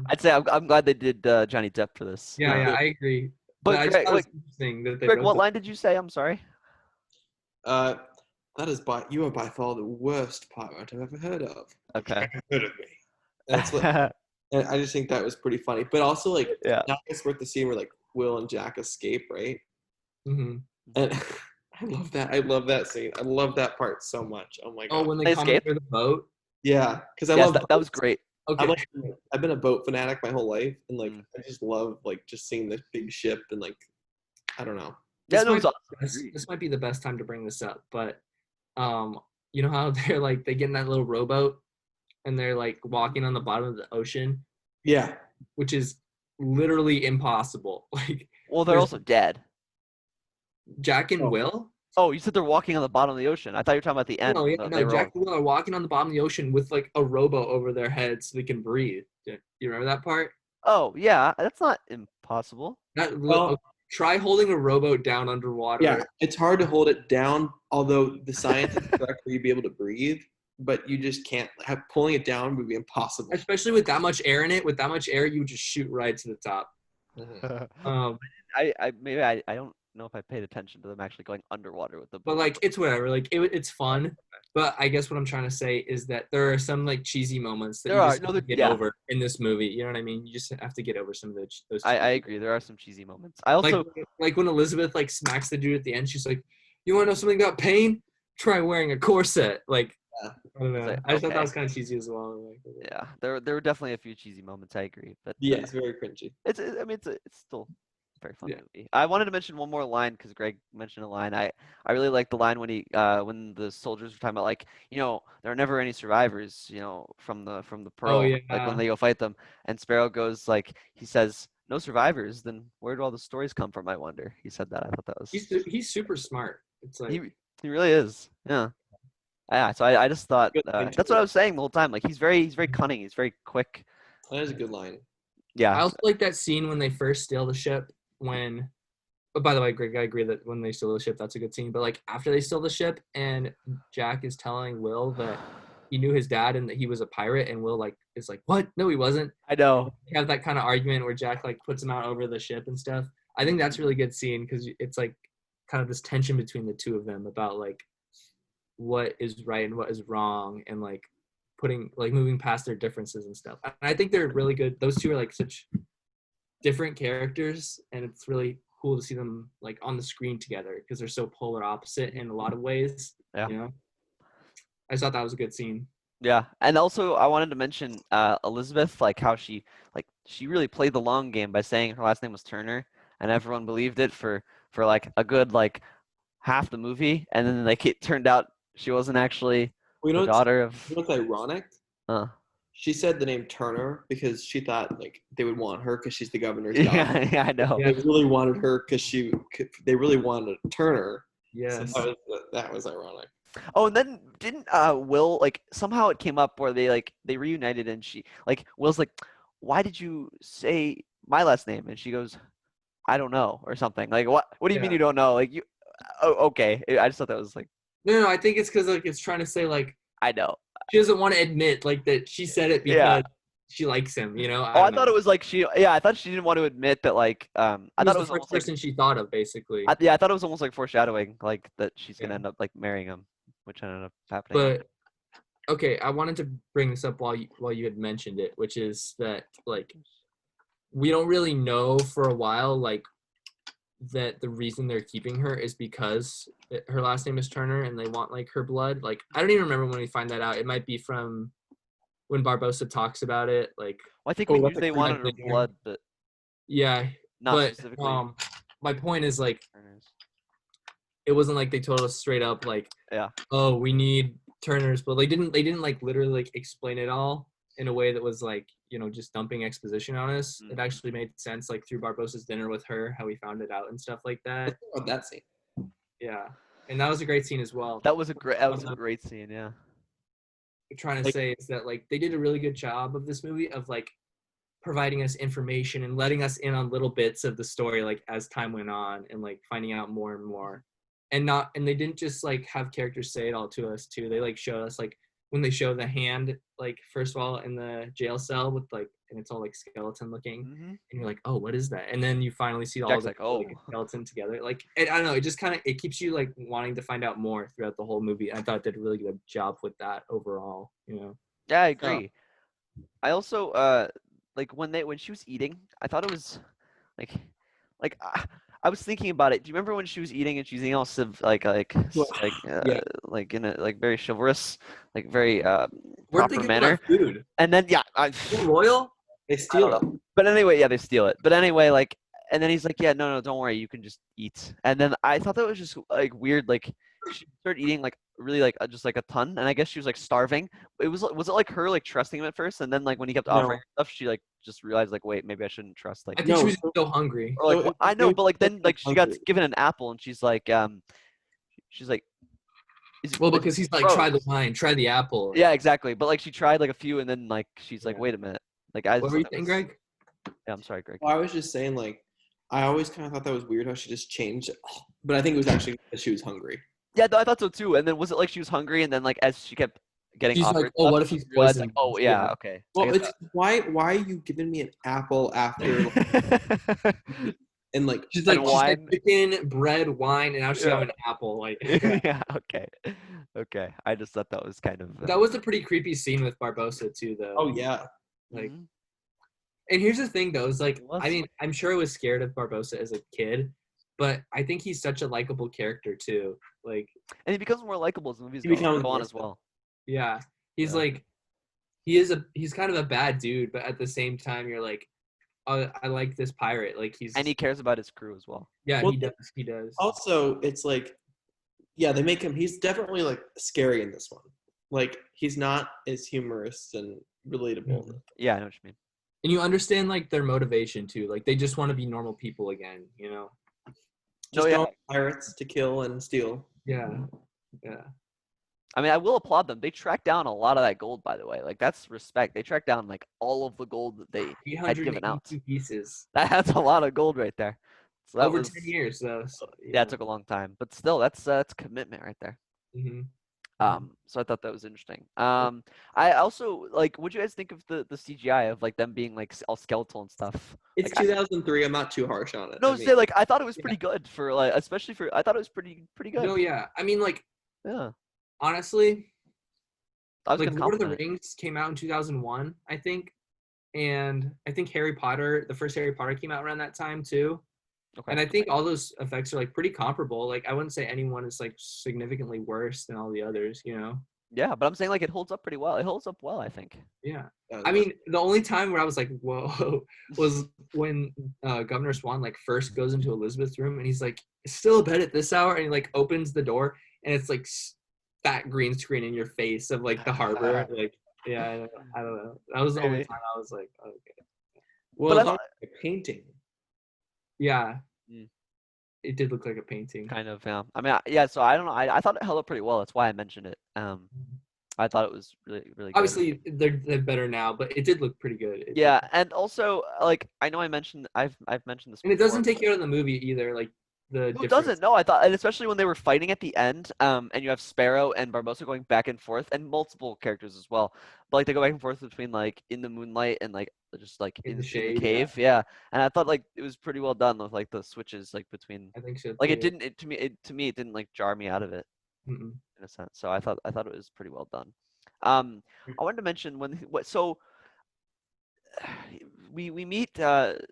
I'd say I'm glad they did Johnny Depp for this. Yeah, I agree. But But I just Greg, thought it wait, was interesting that they Greg, wrote what that. line did you say? I'm sorry. Uh, that is you are by far the worst pirate I've ever heard of. But you Okay. haven't heard of me. That's what, and I just think that was pretty funny. But also like, Yeah. now it's worth the scene where like Will and Jack escape, right? Mm-hmm. And I love that. I love that scene. I love that part so much. Oh my Oh, god. when they They come escaped? under the boat. Yeah, because I Yes, love that was boats. great. I'm Okay. like, I've been a boat fanatic my whole life, and like Mm. I just love like just seeing this big ship and like I don't know. Yeah, This that was might awesome. this might be the best time to bring this up, but you know how they're like they get in that little rowboat and they're like walking on the bottom of the ocean, Yeah. which is literally impossible. Like Well, they're there's also dead. Jack and Oh, Will. Oh, you said they're walking on the bottom of the ocean. I thought you were talking about the end No, yeah, when no. they were all. Jack and Will are walking on the bottom of the ocean with like a rowboat over their heads so they can breathe. Do you remember that part? Oh, yeah, that's not impossible. well, Try holding a rowboat down yeah. underwater. It's hard to hold it down, although the science is correct for you to be able to breathe, but you just can't have pulling it down would be impossible. Especially with that much air in it. With that much air, you would just shoot right to the top. Um, I don't know if I paid attention to them actually going underwater with the but boat. like it's whatever. Like it's fun. But I guess what I'm trying to say is that there are some like cheesy moments that There you are just have to get yeah. over in this movie. You know what I mean? You just have to get over some of those. I cheesy- agree. There are some cheesy moments. I also like when Elizabeth like smacks the dude at the end. She's like, "You want to know something about pain? Try wearing a corset." Like Yeah. I don't know. like, I just thought that okay. was kind of cheesy as well. Like, Yeah, there were definitely a few cheesy moments. I agree, but Yeah, it's very cringy. I mean, it's still a very fun Yeah. movie. I wanted to mention one more line because Greg mentioned a line. I really like the line when the soldiers were talking about like there are never any survivors from the Pearl, Oh like yeah. when they go fight them, and Sparrow goes like he says no survivors, then where do all the stories come from? I wonder. He said that. I thought that was He's super smart. It's like he really is. Yeah. Yeah, so I just thought Good line, that's too. what I was saying the whole time. Like he's very cunning. He's very quick. That is a good line. Yeah. I also like that scene when they first steal the ship. But by the way, Greg, I agree that when they steal the ship, that's a good scene. But like after they steal the ship, and Jack is telling Will that he knew his dad and that he was a pirate, and Will like is like, "What? No, he wasn't." I know. They have that kind of argument where Jack like puts him out over the ship and stuff. I think that's a really good scene because it's like kind of this tension between the two of them about like what is right and what is wrong, and like moving past their differences and stuff. And I think they're really good. Those two are like such different characters, and it's really cool to see them like on the screen together because they're so polar opposite in a lot of ways. Yeah. I just thought that was a good scene. Yeah, and also I wanted to mention Elizabeth, like how she really played the long game by saying her last name was Turner, and everyone believed it for like a good like half the movie, and then like it turned out she wasn't actually Well, the daughter of. what's ironic? Uh, She said the name Turner because she thought like they would want her because she's the governor's daughter. yeah, I know. They really wanted her because they really wanted Turner. Yes. So that was ironic. Oh, and then didn't Will like somehow it came up where they reunited and she like Will's like, why did you say my last name? And she goes, I don't know or something. Like what do you mean Yeah. you don't know? Like you okay. I just thought that was like No, I think it's because like it's trying to say like I know. she doesn't want to admit like that she said it because Yeah. she likes him. You know. Oh, I don't thought know. it was like I thought she didn't want to admit that like I He thought was it the was first almost like person she thought of, basically. I thought it was almost like foreshadowing, like that she's gonna Yeah. end up like marrying him, which ended up happening. But okay, I wanted to bring this up while you had mentioned it, which is that like we don't really know for a while like that the reason they're keeping her is because her last name is Turner and they want like her blood. Like I don't even remember when we find that out. It might be from when Barbosa talks about it. Like Well, I think Oh, we what knew the they wanted her correct there. blood, but yeah, not but specifically my point is like Turner's. it wasn't like they told us straight up like Yeah. oh we need Turner's blood. They didn't like literally like explain it all in a way that was like just dumping exposition on us. It Mhm. actually made sense like through Barbosa's dinner with her, how we found it out and stuff like that. Let's talk about that scene. Yeah, and that was a great scene as well. That was a great scene, yeah. I'm trying to Like- say is that like they did a really good job of this movie of like providing us information and letting us in on little bits of the story like as time went on and like finding out more and more. And they didn't just like have characters say it all to us too. They like showed us like when they show the hand like first of all in the jail cell with like and it's all like skeleton looking Mm-hmm. and you're like, oh, what is that? And then you finally see all Jack's the like, oh. like, skeleton together. Like I don't know, it just kind of it keeps you like wanting to find out more throughout the whole movie. I thought it did a really good job with that overall. Yeah, I agree. I also like when she was eating, I thought it was like I was thinking about it. Do you remember when she was eating and she's eating all Yeah. like in a like very chivalrous, like very Where'd they proper get manner? that food? And then Royal? They I steal don't it. know. But anyway, yeah, they steal it. But anyway, like, and then he's like, yeah, no, don't worry, you can just eat. And then I thought that was just like weird. Like, she started eating like really like just like a ton, and I guess she was like starving. Was it like her like trusting him at first, and then like when he kept offering her stuff, she like just realized like, wait, maybe I shouldn't trust. Like, I think No, she was so- so hungry. or like so it- I it know, was but like then just like she got hungry. given an apple, and she's like, is Well, it because he's like, gross? try the wine, try the apple. Yeah, exactly. But like she tried like a few, and then like she's like, Yeah. wait a minute. Like I What just were you thought that saying, was- Greg? Yeah, I'm sorry, Greg. Well, I was just saying, like, I always kind of thought that was weird how she just changed it. But I think it was actually because she was hungry. Yeah, I thought so too. And then was it like she was hungry, and then like as she kept getting She's offered like, oh, stuff, what if she he's realized like, poisoned? oh yeah, Yeah. okay. Well, it's why are you giving me an apple after and like She's And like, wine. chicken, bread, wine, and now she's Yeah. having an apple. Like, yeah, okay. I just thought that was kind of that was a pretty creepy scene with Barbosa too, though. oh yeah. Like, mhm. and here's the thing, though, is like, It was. I mean, I'm sure I was scared of Barbosa as a kid, but I think he's such a likable character too. Like, And he becomes more likable as the movies He go becomes on more as well. yeah, he's Yeah. like, he's kind of a bad dude, but at the same time, you're like, oh, I like this pirate. Like he's And he cares about his crew as well. yeah, Well, he does. He does. Also, it's like, yeah, they make him. He's definitely like scary in this one. Like he's not as humorous and relatable. Mhm. Yeah, I know what you mean. And you understand like their motivation too. Like they just want to be normal people again, you know? Just yeah. going pirates to kill and steal. Yeah. Yeah. I mean, I will applaud them. They tracked down a lot of that gold, by the way. Like that's respect. They tracked down like all of the gold that they had given out. 382 pieces. That's a lot of gold right there. So that Over was 10 years though. So, yeah, it took a long time, but still, that's commitment right there. hmm So I thought that was interesting. I also like. What do you guys think of the CGI of like them being like all skeletal and stuff? It's Like, 2003. I'm not too harsh on it. No, I mean, say like I thought it was pretty good for like, especially for. I thought it was pretty good. No, yeah. I mean, like, Yeah, honestly, I was like gonna Lord of the compliment it. Rings came out in 2001, I think. And I think Harry Potter, the first Harry Potter came out around that time too. Okay. And I think all those effects are like pretty comparable. Like I wouldn't say anyone is like significantly worse than all the others, you know? Yeah, but I'm saying like it holds up pretty well. It holds up well, I think. Yeah. uh, I mean, the only time where I was like, whoa, was when Governor Swan like first goes into Elizabeth's room and he's like, "It's still a bed at this hour," and he like opens the door and it's like fat green screen in your face of like the harbor. Like, yeah, I don't know. That was the only Maybe. time I was like, okay. well, but it's I not like a painting. Yeah. Mm. It did look like a painting. Kind of, yeah. I mean, yeah. So I don't know. I thought it held up pretty well. That's why I mentioned it. I thought it was really good. Obviously, they're better now, but it did look pretty good. It Yeah, did. and also like I know I've mentioned this. And it before. doesn't take you out of the movie either. Like the Who difference. doesn't know? I thought, and especially when they were fighting at the end, and you have Sparrow and Barbossa going back and forth, and multiple characters as well. But like they go back and forth between like in the moonlight and like just like In the in the shade, cave, yeah. And I thought like it was pretty well done with like the switches like between. I think so Like too. it didn't to me it didn't like jar me out of it Mm-mm. in a sense. So I thought it was pretty well done. I wanted to mention we meet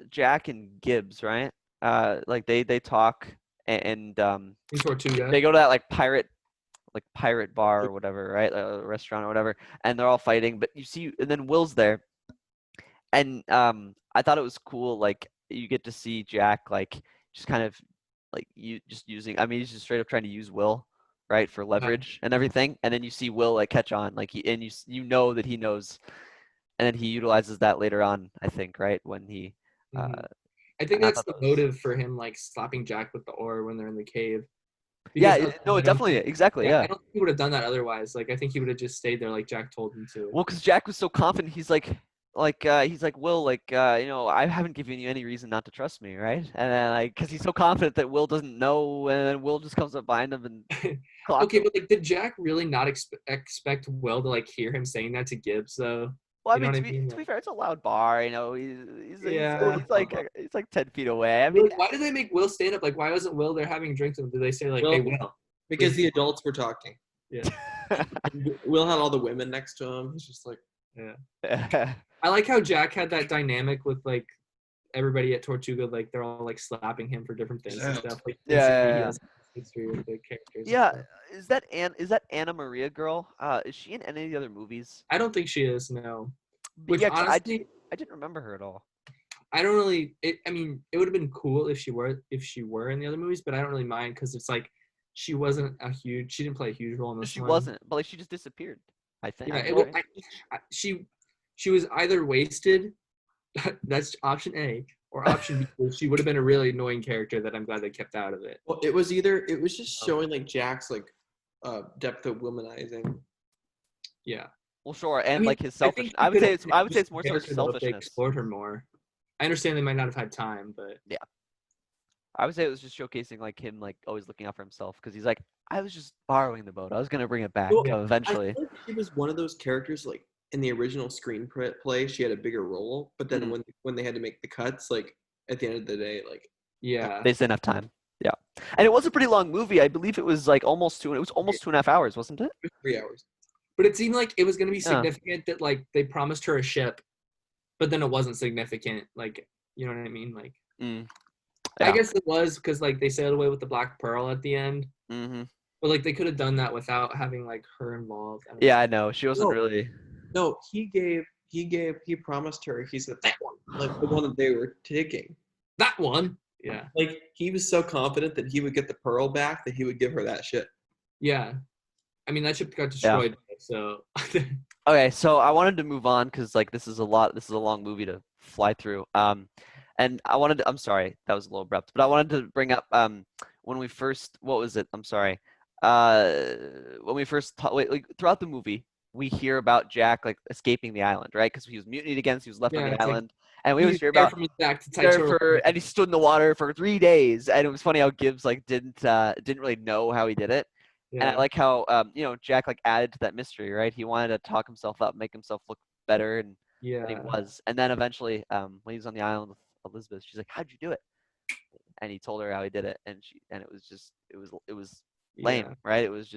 Jack and Gibbs, right? Like they talk and In Tortuga. they go to that like pirate bar or whatever, right? Restaurant or whatever, and they're all fighting. But you see, and then Will's there, and I thought it was cool. Like you get to see Jack like just kind of like you just using. I mean, he's just straight up trying to use Will, right, for leverage and everything. And then you see Will like catch on, like you know that he knows, and then he utilizes that later on. I think, right, when he. Mhm. I think And I that's thought the that was- motive for him like slapping Jack with the oar when they're in the cave. Yeah, Because no, I don't definitely, think- exactly, yeah, yeah. I don't think he would have done that otherwise. Like I think he would have just stayed there like Jack told him to. Well, because Jack was so confident, he's like, Will, like, you know, I haven't given you any reason not to trust me, right? And then, like, because he's so confident that Will doesn't know, and then Will just comes up behind him and clocks Okay, him. but like, did Jack really not expect Will to like hear him saying that to Gibbs though? Well, I You know mean, what I mean? to be fair, it's a loud bar, you know. Yeah. He's like 10 feet away. I mean, Like, why did they make Will stand up? Like, why wasn't Will there having drinks with him? Did they say like, Will- "Hey, Will"? Because the adults were talking. Yeah. And Will had all the women next to him. He's just like, I like how Jack had that dynamic with like everybody at Tortuga. Like they're all like slapping him for different things and stuff. Like, Yeah, he yeah. has history with the characters. and Yeah, stuff. is that Anna Maria girl? Is she in any of the other movies? I don't think she is. No. Which Yeah, 'cause honestly, I didn't remember her at all. I don't really. I mean, it would have been cool if she were in the other movies, but I don't really mind because it's like she wasn't a huge. She didn't play a huge role in this She one. wasn't, but like she just disappeared. I think. Yeah, I it think, was. right? She was either wasted. That's option A, or option B. She would have been a really annoying character that I'm glad they kept out of it. well, it was just showing like Jack's like depth of womanizing. Yeah. Well, sure, and mean, like his I selfish. think I would say it's more so character, though, if they selfishness. explored her more. I understand they might not have had time, but I would say it was just showcasing like him like always looking out for himself because he's like, I was just borrowing the boat. I was gonna bring it back Well, eventually. I feel like she was one of those characters like in the original screenplay, she had a bigger role, but then Mhm. when they had to make the cuts, like at the end of the day, like yeah. They just didn't have time. Yeah, and it was a pretty long movie. I believe it was like almost 2.5 hours, wasn't it? it was 3 hours. But it seemed like it was going to be Yeah. significant that like they promised her a ship, but then it wasn't significant. Like, you know what I mean? Like, Mm. I Yeah. guess it was because like they sailed away with the Black Pearl at the end, Mm-hmm. but like they could have done that without having like her involved. I don't Yeah, know. I know. She wasn't No. really. No, he promised her. He said that one, like the one that they were taking. That one. Yeah. Like he was so confident that he would get the pearl back that he would give her that shit. Yeah. I mean that ship got destroyed. So. Okay, so I wanted to move on because like this is a long movie to fly through. And I'm sorry, that was a little abrupt, but I wanted to bring up when we first, what was it? I'm sorry. When we first like throughout the movie, we hear about Jack like escaping the island, right? Because he was mutinied against, he was left on Yeah, the it's like, island, and we He always was hear there about from his back to there Titoro. and he stood in the water for 3 days, and it was funny how Gibbs like didn't really know how he did it. And I Yeah. like how you know, Jack like added to that mystery, right? He wanted to talk himself up, make himself look better and than he Yeah. was. And then eventually, when he was on the island with Elizabeth, she's like, "How'd you do it?" And he told her how he did it, and it was just it was lame, Yeah. right? It was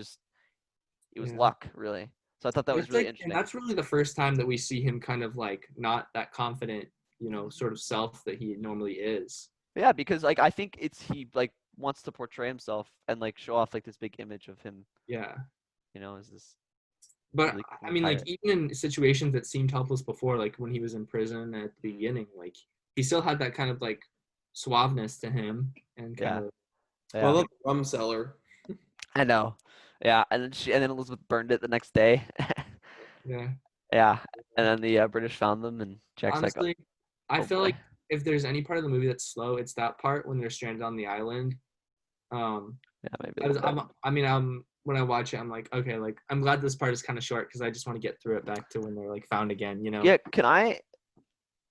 Yeah. luck, really. So I thought that was It's really like- interesting. And that's really the first time that we see him kind of like not that confident, you know, sort of self that he normally is. Yeah, because like I think he like wants to portray himself and like show off like this big image of him, Yeah. you know, as this. But Really I cool mean, like pirate. even in situations that seemed helpless before, like when he was in prison at the beginning, like he still had that kind of like suaveness to him and kind Yeah. of Yeah. Well, the rum seller. I know. Yeah, and then Elizabeth burned it the next day. yeah. Yeah, and then the British found them, and Jack's like, Honestly, I oh feel boy. like if there's any part of the movie that's slow, it's that part when they're stranded on the island. Yeah, maybe. A little bit. When I watch it, I'm like, okay, like I'm glad this part is kind of short because I just want to get through it back to when they're like found again, you know? Yeah,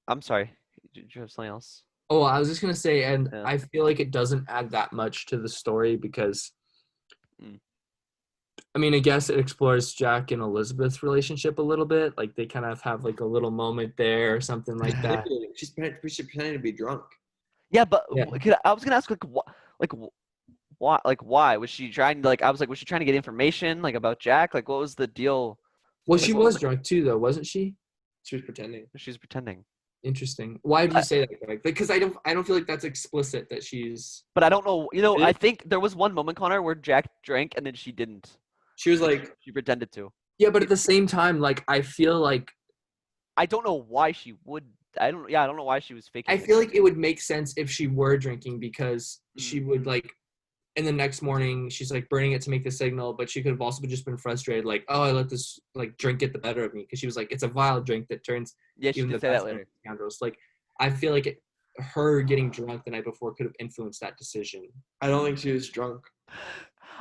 I'm sorry. Did you have something else? Oh, I was just gonna say, and Yeah. I feel like it doesn't add that much to the story because, Mm. I mean, I guess it explores Jack and Elizabeth's relationship a little bit. Like they kind of have like a little moment there or something like that. She's pretending to be drunk. Yeah, but Yeah. I was gonna ask like why was she trying to like? I was like, was she trying to get information like about Jack? Like, what was the deal? Well, Like, she what was was drunk too, though, wasn't she? She was pretending. she's pretending? Interesting. Why do you say that, Greg? Because I don't feel like that's explicit that she's. But I don't know. You know, It- I think there was one moment, Connor, where Jack drank and then she didn't. She was like, She pretended to. Yeah, but at the same time, like I feel like I don't know why she would. I don't. Yeah, I don't know why she was faking. I feel like it would make sense if she were drinking because she Mm. would like and the next morning she's like burning it to make the signal, but she could have also just been frustrated, like, oh, I let this like drink get the better of me, because she was like, it's a vile drink that turns Yeah, she even the did say that best later. scoundrels. Like, I feel like her getting drunk the night before could have influenced that decision. I don't think she was drunk. I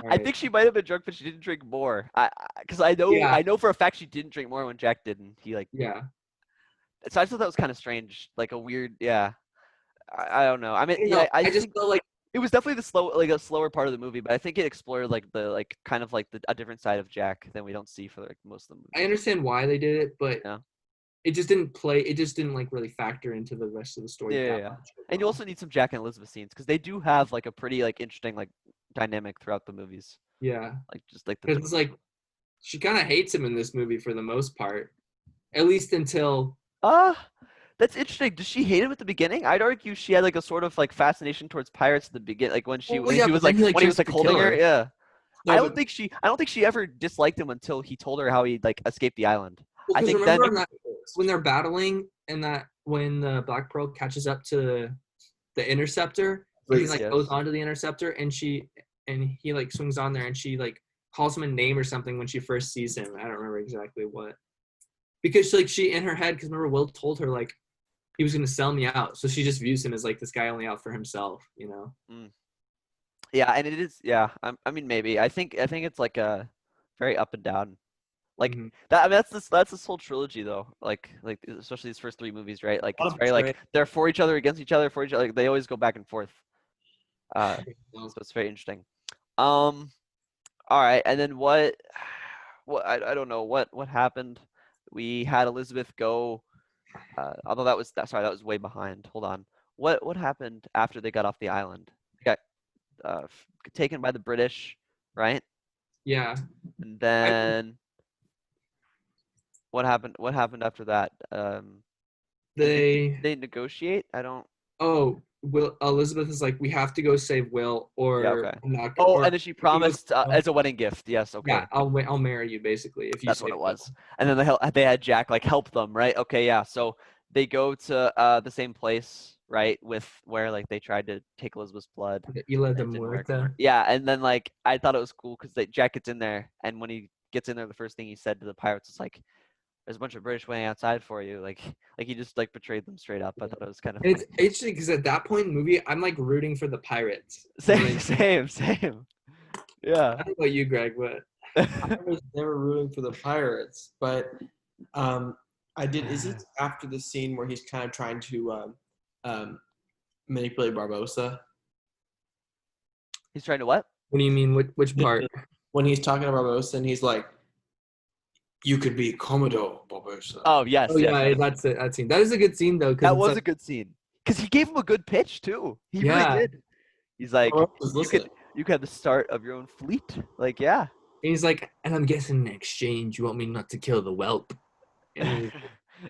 Right. think she might have been drunk, but she didn't drink more. Because I know, Yeah. I know for a fact she didn't drink more when Jack didn't. He like. Yeah. So I thought that was kind of strange, like a weird. Yeah. I don't know. I mean, I, don't yeah, know. I I just think felt like it was definitely a slower part of the movie, but I think it explored like the like kind of like a different side of Jack than we don't see for like most of the I movie. understand why they did it, but Yeah. it just didn't like really factor into the rest of the story Yeah, that yeah. much. And you also need some Jack and Elizabeth scenes because they do have like a pretty like interesting like dynamic throughout the movies. Yeah. Like just like the Because it's like she kind of hates him in this movie for the most part, at least until that's interesting. Does she hate him at the beginning? I'd argue she had like a sort of like fascination towards pirates at the beginning, like when Well, yeah, he but was then like he, like, when he was tries like to holding kill her. her. Yeah. No, I but don't think she ever disliked him until he told her how he like escaped the island. I because think then remember on that when they're battling and that when the Black Pearl catches up to the Interceptor, and he like Yes. goes onto the Interceptor and he like swings on there and she like calls him a name or something when she first sees him. I don't remember exactly what. Because like she in her head, because remember Will told her like he was gonna sell me out, so she just views him as like this guy only out for himself, you know. Yeah, and it is. Yeah, I mean, maybe. I think it's like a very up and down. Like Mhm. that. I mean, that's this whole trilogy though. Like especially these first three movies, right? Like A lot it's of very like betrayal. they're for each other, against each other, for each other. Like, they always go back and forth. So it's very interesting. Um. All right, and then what? What I don't know what happened. We had Elizabeth go. Although that was way behind. Hold on. What happened after they got off the island? They got taken by the British, right? Yeah. And I then what happened? What happened after that? Did they they negotiate? I don't. Oh, Will Elizabeth is like, we have to go save Will, Yeah. or Okay. I'm not, Oh, or and then she he goes, promised as a wedding gift. Yes. yeah, Okay. I'll marry you basically if you That's what save it Will. was. And then they had Jack like help them, right? Okay. Yeah. So they go to the same place, right? With where like they tried to take Elizabeth's blood. The Isla de It didn't work. Muerta. Yeah, and then like I thought it was cool because Jack gets in there, and when he gets in there, the first thing he said to the pirates is like, "There's a bunch of British waiting outside for you." Like he just like betrayed them straight up. I thought it was kind of And it's funny. interesting because at that point in the movie, I'm like rooting for the pirates. You know what I Same, mean? same. Yeah. I don't know about you, Greg, but I was never rooting for the pirates, but I did. Is it after the scene where he's kind of trying to manipulate Barbosa? He's trying to what? what do you mean? Which part? When he's talking to Barbosa and he's like, "You could be Commodore Barbosa." Oh yes, Oh yes, yeah, yes. that's it. That scene. That is a good scene though, because That it's was like, a good scene because he gave him a good pitch too. He really yeah, did. He's like, Barbosa's listening. you could have the start of your own fleet. Like, yeah. and he's like, and I'm guessing in exchange you want me not to kill the whelp. And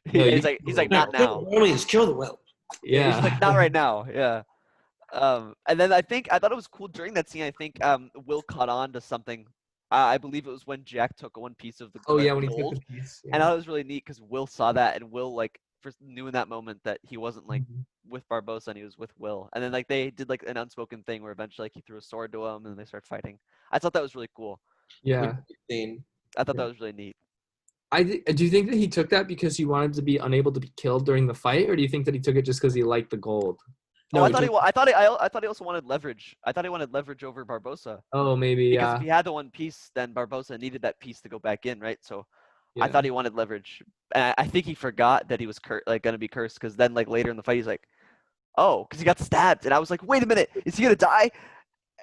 he's no, He's you like not now. Romans kill the whelp. Yeah, he's like yeah. not right now. Yeah. And then I thought it was cool during that scene. I think Will caught on to something. I believe it was when Jack took one piece of the Oh yeah, when he took gold, the piece. and Yeah. I was really neat because Will saw that, and Will like first knew in that moment that he wasn't like Mhm. with Barbosa, and he was with Will. And then like they did like an unspoken thing where eventually like he threw a sword to him, and they started fighting. I thought that was really cool. Yeah. Scene. I thought Yeah. that was really neat. Do you think that he took that because he wanted to be unable to be killed during the fight, or do you think that he took it just because he liked the gold? Oh, No, I thought I thought he also wanted leverage. I thought he wanted leverage over Barbosa Oh, maybe, because if yeah. he had the one piece, then Barbosa needed that piece to go back in, right? So I Yeah. thought he wanted leverage. And I think he forgot that he was gonna be cursed because then like later in the fight he's like, oh, because he got stabbed, and I was like, wait a minute, is he gonna die?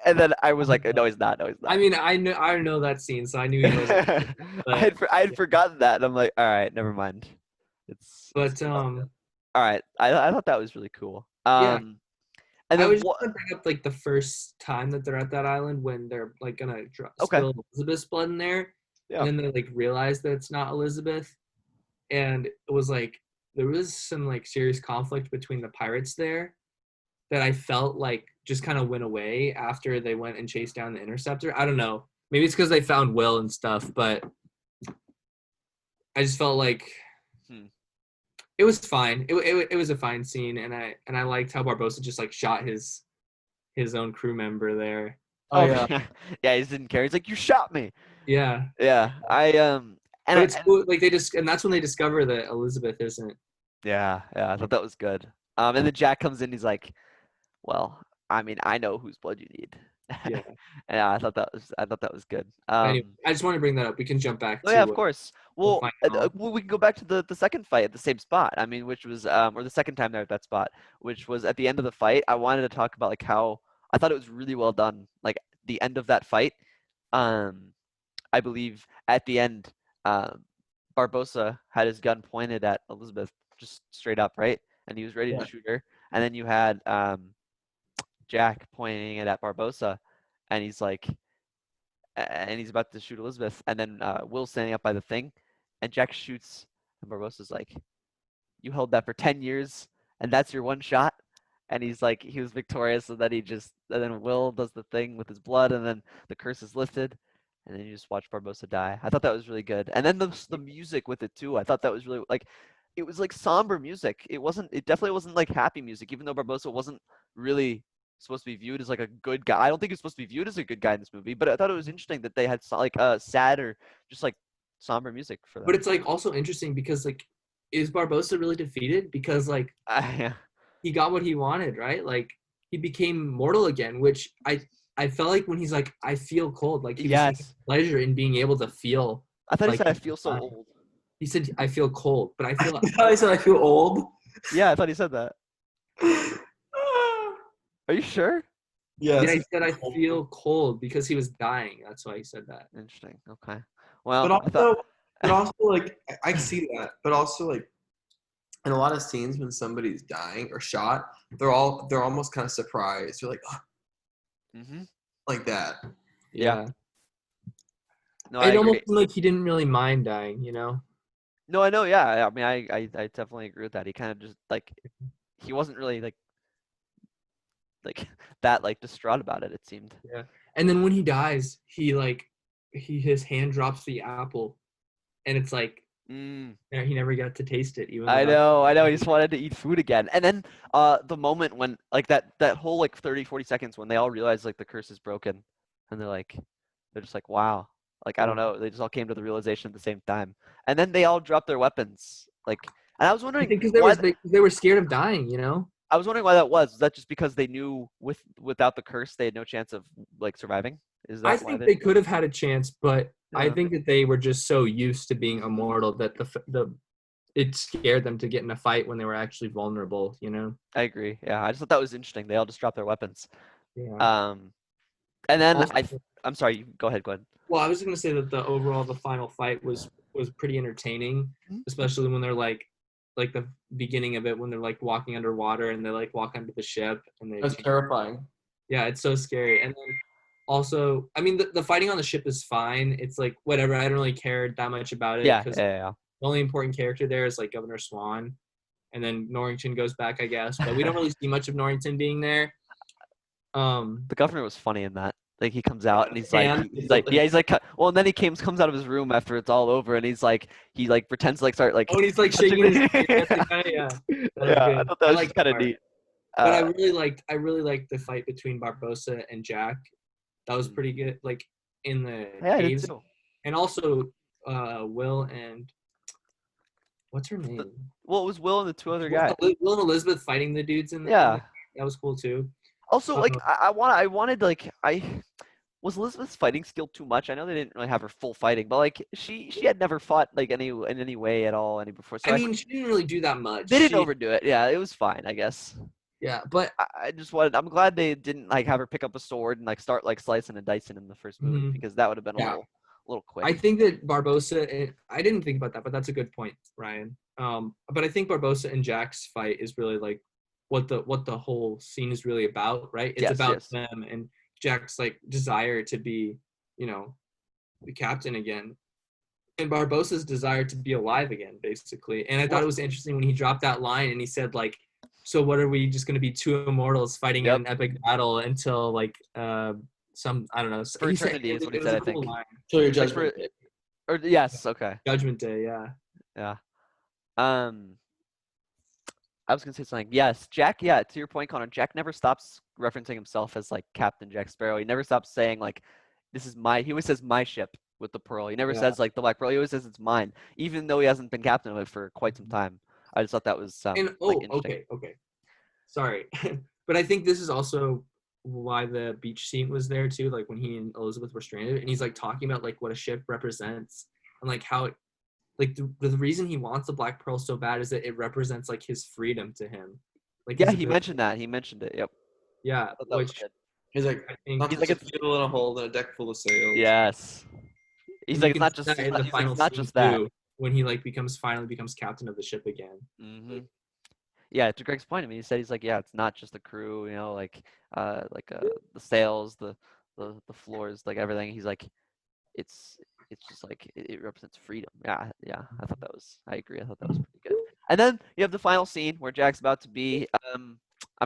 And then I was like, no, he's not. No, he's not. I mean, I know that scene, so I knew he wasn't. I had Yeah. forgotten that, and I'm like, all right, never mind. It's But all right. I thought that was really cool. yeah, And I then was just what? gonna bring up like the first time that they're at that island when they're like gonna Okay, spill Elizabeth's blood in there, yeah. and then they like realize that it's not Elizabeth, and it was like there was some like serious conflict between the pirates there that I felt like just kind of went away after they went and chased down the interceptor. I don't know. Maybe it's because they found Will and stuff, but I just felt like Hmm. it was fine. It was a fine scene, and I liked how Barbosa just like shot his own crew member there. Oh yeah. Yeah, he just didn't care. He's like, you shot me. Yeah, Yeah, but it's cool. Like they just, and that's when they discover that Elizabeth isn't. yeah, I thought that was good. And then Jack comes in. He's like, well, I mean, I know whose blood you need. Yeah. And I thought that was good. Anyway, I just want to bring that up. We can jump back Oh to yeah, of course. Well, final. well, we can go back to the second fight at the same spot. I mean, which was or the second time they're at that spot, which was at the end of the fight. I wanted to talk about like how I thought it was really well done. Like the end of that fight. Um, I believe at the end, Barbosa had his gun pointed at Elizabeth, just straight up, right? And he was ready Yeah. to shoot her. And then you had Jack pointing it at Barbosa, and he's like, and he's about to shoot Elizabeth, and then Will's standing up by the thing, and Jack shoots, and Barbosa's like, "You held that for 10 years, and that's your one shot." And he's like, he was victorious, and then and then Will does the thing with his blood, and then the curse is lifted, and then you just watch Barbosa die. I thought that was really good, and then the music with it too. I thought that was really like, it was like somber music. It definitely wasn't like happy music, even though Barbosa wasn't really supposed to be viewed as like a good guy. I don't think he was supposed to be viewed as a good guy in this movie, but I thought it was interesting that they had like sad or just like somber music for that. But it's like also interesting because like, is Barbosa really defeated? Because like Yeah. he got what he wanted, right? Like he became mortal again, which I felt like when he's like, I feel cold, like he was taking Yes. pleasure in being able to feel. I thought he like said I feel so old. He said I feel cold, but I feel I said I feel old. Yeah, I thought he said that. Are you sure? Yes. yeah, he said I feel cold because he was dying. That's why he said that. Interesting. Okay. Well, But I thought also like I see that, but also like in a lot of scenes when somebody's dying or shot, they're almost kind of surprised. They're like, oh, Mhm. like that. Yeah. No, I It almost agree. seemed like he didn't really mind dying, you know? No, I know. Yeah. I mean, I definitely agree with that. He kind of just like he wasn't really like that like distraught about it. It seemed. Yeah. And then when he dies, his hand drops the apple, and it's like Mm. he never got to taste it. Even I though know. He just wanted to eat food again. And then the moment when like that whole like 30, 40 seconds when they all realize like the curse is broken, and they're just like, wow. Like I don't know. They just all came to the realization at the same time. And then they all dropped their weapons. Like, and I was I wondering think because why they were scared of dying, you know? I was wondering why that was. Is that just because they knew without the curse they had no chance of like surviving? Is I that why think they could have had a chance, but I Yeah. think that they were just so used to being immortal that it scared them to get in a fight when they were actually vulnerable, you know? I agree. Yeah, I just thought that was interesting. They all just dropped their weapons. Yeah. And then Also- I'm sorry. Go ahead. Well, I was going to say that the final fight was pretty entertaining, Mhm. especially when they're like the beginning of it when they're like walking underwater and they like walk onto the ship and they That's terrifying. yeah, it's so scary. And then also, I mean, the fighting on the ship is fine. It's like whatever. I don't really care that much about it Yeah. because Yeah. the only important character there is like Governor Swan, and then Norrington goes back, I guess. But we don't really see much of Norrington being there. The governor was funny in that. Like he comes out and he's like, And well, and then he comes out of his room after it's all over, and he pretends to like start like. Oh, and he's like touching shaking his me. head. Yeah, that was Yeah, I good. thought that was liked kind of part. neat. But I really liked the fight between Barbosa and Jack. That was pretty good. Like in the Yeah, I did caves, too. and also Will and what's her name? Well, it was Will and the two other guys. Will and Elizabeth fighting the dudes in Yeah. that was cool too. Also, like I wanted like was Elizabeth's fighting skill too much? I know they didn't really have her full fighting, but like she had never fought like in any way at all any before. So I mean, she didn't really do that much. they didn't overdo it. Yeah, it was fine, I guess. Yeah, but I just wanted. I'm glad they didn't like have her pick up a sword and like start like slicing and dicing in the first movie mhm, because that would have been yeah, a little quick. I think that Barbosa. And I didn't think about that, but that's a good point, Ryan. But I think Barbosa and Jack's fight is really like what the whole scene is really about, right? It's Yes, about yes. them and Jack's like desire to be, the captain again, and Barbosa's desire to be alive again, basically. And I thought Well, it was interesting when he dropped that line and he said like, "So what are we just going to be two immortals fighting in yep. an epic battle until like some I don't know." For He said eternity is what he it was said, a I cool think. line. Till your Like for judgment day. or yes, okay, Judgment Day, yeah. yeah. Um, I was gonna say something. Yes, Jack. Yeah, to your point, Connor. Jack never stops referencing himself as like Captain Jack Sparrow. He never stops saying like, "This is my." He always says "my ship" with the pearl. He never Yeah. says like the Black Pearl. He always says it's mine, even though he hasn't been captain of it for quite some time. I just thought that was And like interesting. okay. Sorry. But I think this is also why the beach scene was there too, like when he and Elizabeth were stranded and he's like talking about like what a ship represents and like how it like the reason he wants the Black Pearl so bad is that it represents like his freedom to him. Like Yeah, his he ability. mentioned that. He mentioned it. Yep. Yeah, I thought that was which good. He's like, I think not He's like just a it's fiddle in a hole and a deck full of sails. yes. He's and like you it's can not see just that in the he's like final it's not scene just that. too, when he like finally becomes captain of the ship again. Hmm. Yeah, to Greg's point, I mean, he said he's like, yeah, it's not just the crew, the sails, the floors, like everything. He's like, it's it's just like it represents freedom. Yeah, yeah. I agree. I thought that was pretty good. And then you have the final scene where Jack's about to be,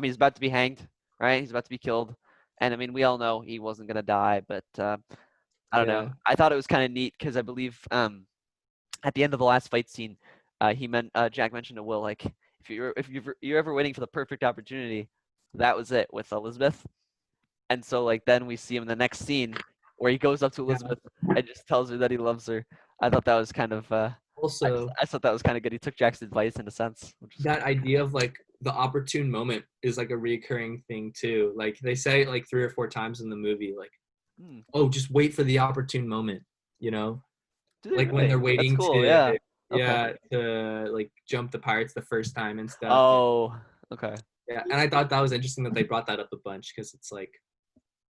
he's about to be hanged, right? He's about to be killed, and I mean, we all know he wasn't gonna die, but I don't know. Yeah. I thought it was kind of neat because I believe at the end of the last fight scene, Jack mentioned to Will like you're ever waiting for the perfect opportunity, that was it with Elizabeth. And so like then we see him in the next scene where he goes up to Yeah. Elizabeth and just tells her that he loves her. I thought that was kind of Also, I thought that was kind of good. He took Jack's advice in a sense, which is that idea of like the opportune moment is like a recurring thing too. Like they say it like 3 or 4 times in the movie, like, hmm, oh, just wait for the opportune moment, you know? do they Like when they're really? That's waiting cool. to Yeah. Okay. yeah, to like jump the pirates the first time and stuff. Oh. Okay. Yeah. And I thought that was interesting that they brought that up a bunch because it's like,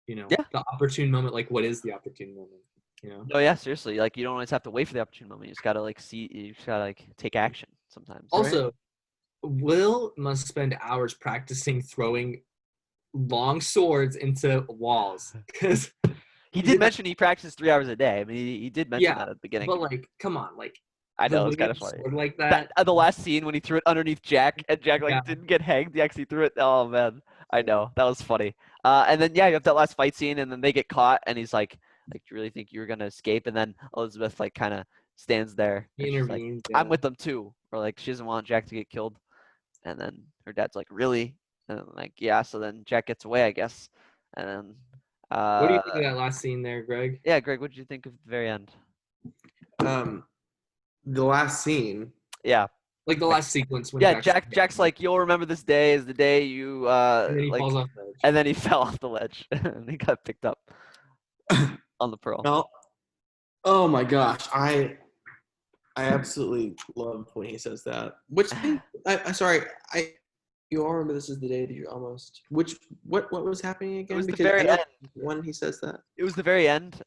Yeah. the opportune moment, like what is the opportune moment? You know? No. Yeah. Seriously. Like you don't always have to wait for the opportune moment. You just gotta like see. You just gotta like take action sometimes. Right? Also, Will must spend hours practicing throwing long swords into walls because He did mention he practiced 3 hours a day. I mean, he did mention yeah, that at the beginning. but like, come on, like I the know it's way kind a of funny. sword like That that. the last scene when he threw it underneath Jack and Jack like Yeah, didn't get hanged. He actually threw it. Oh man, I know that was funny. And then yeah, you have that last fight scene, and then they get caught, and he's like, "Do you really think you were gonna escape?" And then Elizabeth like kind of stands there, he and she's like, intervenes. "I'm Yeah, with them too," or like she doesn't want Jack to get killed. And then her dad's like, "Really?" And I'm like, "Yeah." So then Jack gets away, I guess. And then what do you uh, think of that last scene there, Greg? yeah, Greg, what did you think of the very end? Um, the last scene. Yeah. Like the Like, last sequence when yeah, Jack's Jack's like, you'll remember this day is the day you and then he like, falls off the edge. and then he fell off the ledge and he got picked up on the pearl. No. Oh my gosh, I absolutely love when he says that. Which thing? I sorry, you all remember this is the day that you almost. What was happening again? was the Because I very know end. when he says that. It was the very end.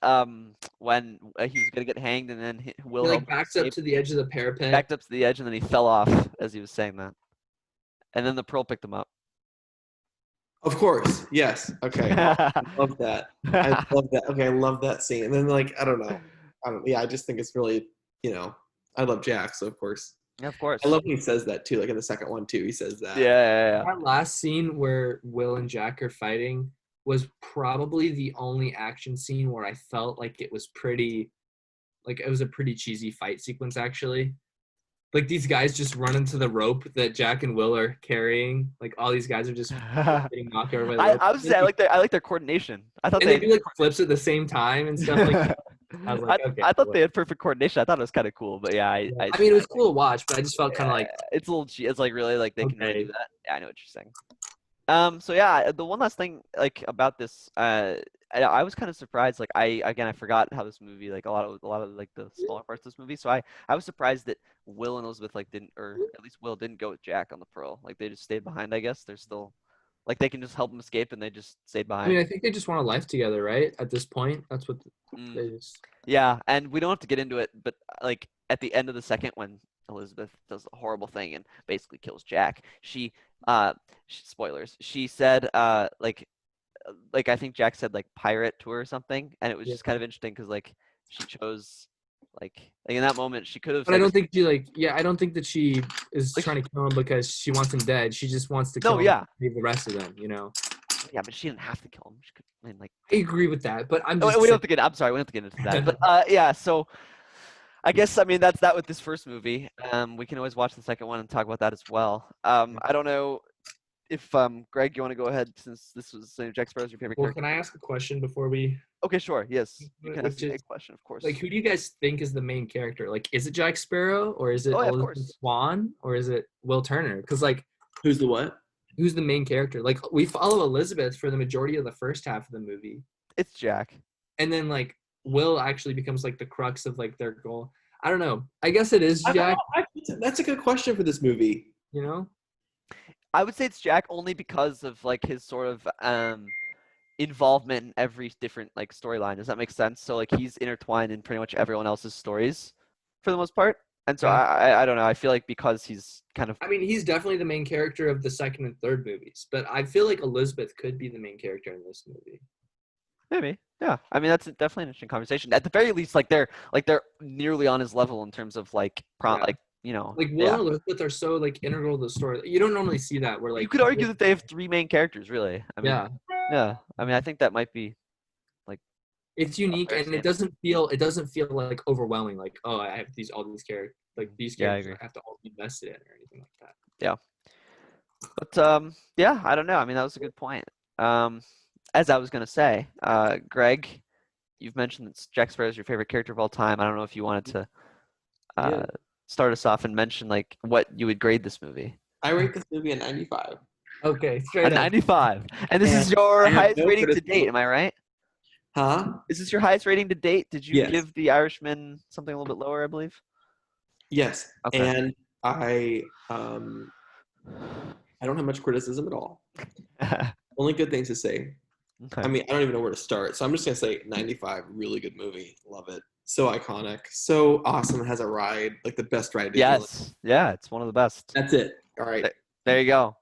When he was gonna get hanged, and then Will He like helped him backs up escape, to the edge of the parapet. backed up to the edge, and then he fell off as he was saying that. And then the pearl picked him up. Of course, yes. Okay, I love that. I love that. Okay, I love that scene. And then like I don't know, yeah, I just think it's really I love Jack, so of course. Yeah, of course. I love when he says that too. Like in the second one too, he says that. Yeah. That last scene where Will and Jack are fighting was probably the only action scene where I felt like it was a pretty cheesy fight sequence actually. Like these guys just run into the rope that Jack and Will are carrying. Like all these guys are just getting knocked over by the rope. I was say I like their coordination. I thought And they do like flips at the same time and stuff like that. I was like, okay. I thought they had perfect coordination. I thought it was kind of cool, but yeah, I mean, it was cool to watch, but I just felt kind of like, it's a little it's like really like they can really okay. do that. Yeah, I know what you're saying. So yeah, the one last thing like about this, I was kind of surprised. Like I forgot how this movie like a lot of like the smaller parts of this movie. So I was surprised that Will and Elizabeth like didn't, or at least Will didn't go with Jack on the pearl. Like they just stayed behind. I guess they're still Like they can just help him escape, and they just stayed I behind. mean, I think they just want a life together, right? At this point, that's what Mm. they just. Yeah, and we don't have to get into it, but like at the end of the second, when Elizabeth does a horrible thing and basically kills Jack, spoilers. She said like I think Jack said like pirate to her or something, and it was just kind of interesting because like she chose like in that moment she could have But I said don't think I don't think that she is Like, trying to kill him because she wants him dead. She just wants to No, kill him yeah. and save the rest of them, you know. yeah, but she didn't have to kill him. She could, I mean, like I agree with that, but I'm we just don't have to get. I'm sorry, we don't have to get into that. But yeah, so I guess I mean that's that with this first movie. We can always watch the second one and talk about that as well. I don't know if Greg, you want to go ahead since this was Jack Sparrow's your favorite Well, character. can I ask a question before we? Okay, sure. Yes, you can ask Which me a is question, of course. like, who do you guys think is the main character? Like, is it Jack Sparrow or is it Oh, yeah, of Elizabeth course. Swan or is it Will Turner? Because like, Who's the what? who's the main character? Like, we follow Elizabeth for the majority of the first half of the movie, It's Jack. and then like Will actually becomes like the crux of like their goal. I don't know. I guess it is I don't Jack. know. That's a good question for this movie. You know. I would say it's Jack only because of like his sort of involvement in every different like storyline. Does that make sense? So like he's intertwined in pretty much everyone else's stories for the most part. And so Yeah. I don't know. I feel like because he's kind of I mean, he's definitely the main character of the second and third movies, but I feel like Elizabeth could be the main character in this movie. maybe yeah. I mean that's definitely an interesting conversation. At the very least, like they're nearly on his level in terms of like Yeah. like you know Like Will and Elizabeth are so like integral to the story. You don't normally see that where like you could argue that they have three main characters really. I mean yeah, I mean I think that might be it's unique fair and it statement. doesn't feel like overwhelming. Like, oh, I have all these characters, like these Yeah, I characters agree. I have to all be invested in or anything like that. But yeah, I don't know. I mean, that was a good point. As I was gonna say, Greg, you've mentioned that Jack Sparrow is your favorite character of all time. I don't know if you wanted to Yeah. start us off and mention like what you would grade this movie. I rate this movie a 95. Okay, A straight up. 95, and this And is your I have highest no rating to criticism. date. Am I right? Huh? Is this your highest rating to date? Did you Yes. give The Irishman something a little bit lower? I believe. Yes. Okay. And I don't have much criticism at all. Only good things to say. Okay. I mean, I don't even know where to start. So I'm just gonna say 95, really good movie. Love it. So iconic. So awesome. It has a ride, like the best ride. to Disneyland. Yes. Yeah, it's one of the best. That's it. All right. There you go.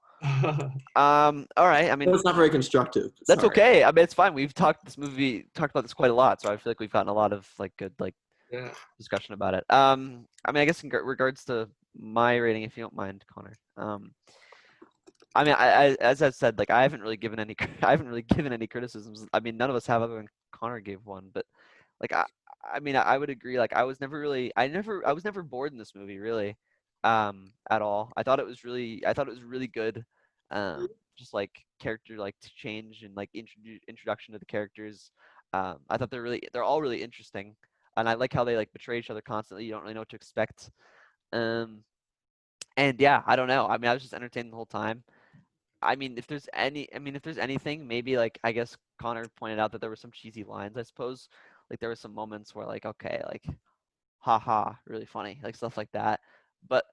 All right. I mean, Well, it's not very constructive. that's Sorry. okay. I mean, it's fine. We've talked about this quite a lot, so I feel like we've gotten a lot of like good like Yeah. discussion about it. I mean, I guess in regards to my rating, if you don't mind, Connor. I mean, I as I said, like I haven't really given any criticisms. I mean, none of us have, other than Connor gave one. But like I mean, I would agree. Like I was never bored in this movie really, at all. I thought it was really good. Just like character like change and like introduction to the characters. I thought they're all really interesting, and I like how they like betray each other constantly. You don't really know what to expect. And yeah, I don't know. I mean, I was just entertained the whole time. I mean, if there's anything, maybe like I guess Connor pointed out that there were some cheesy lines. I suppose like there were some moments where like okay, like haha, really funny, like stuff like that. But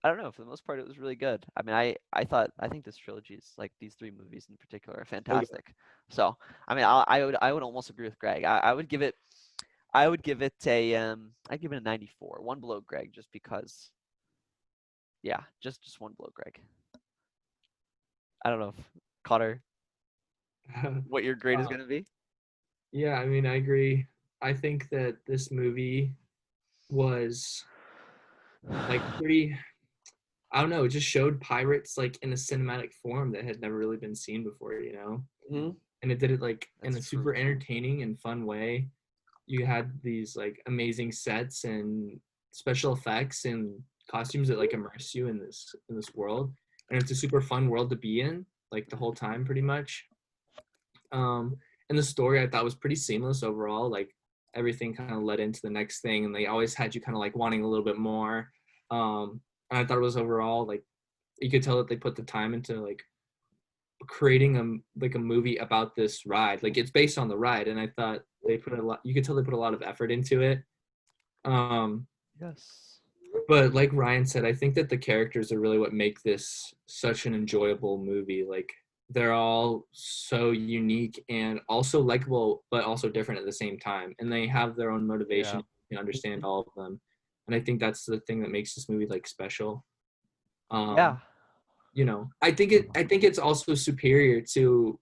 I don't know. For the most part, it was really good. I mean, I think this trilogy is like these three movies in particular are fantastic. So I mean, I would almost agree with Greg. I would give it I'd give it a 94, one below Greg, just because. Yeah, just one below Greg. I don't know if Connor, what your grade is going to be. Yeah, I mean, I agree. I think that this movie was like pretty. I don't know. It just showed pirates like in a cinematic form that had never really been seen before, you know. Mhm. And it did it like in a That's true. super entertaining and fun way. You had these like amazing sets and special effects and costumes that like immerse you in this world, and it's a super fun world to be in like the whole time pretty much. And the story I thought was pretty seamless overall. Like everything kind of led into the next thing, and they always had you kind of like wanting a little bit more. And I thought it was overall like you could tell that they put the time into like creating a movie about this ride. Like it's based on the ride, and I thought they put a lot. You could tell they put a lot of effort into it. Yes. But like Ryan said, I think that the characters are really what make this such an enjoyable movie. Like they're all so unique and also likable, but also different at the same time. And they have their own motivation. Yeah. You can understand all of them. And I think that's the thing that makes this movie like special. Yeah. You know, I think it's also superior to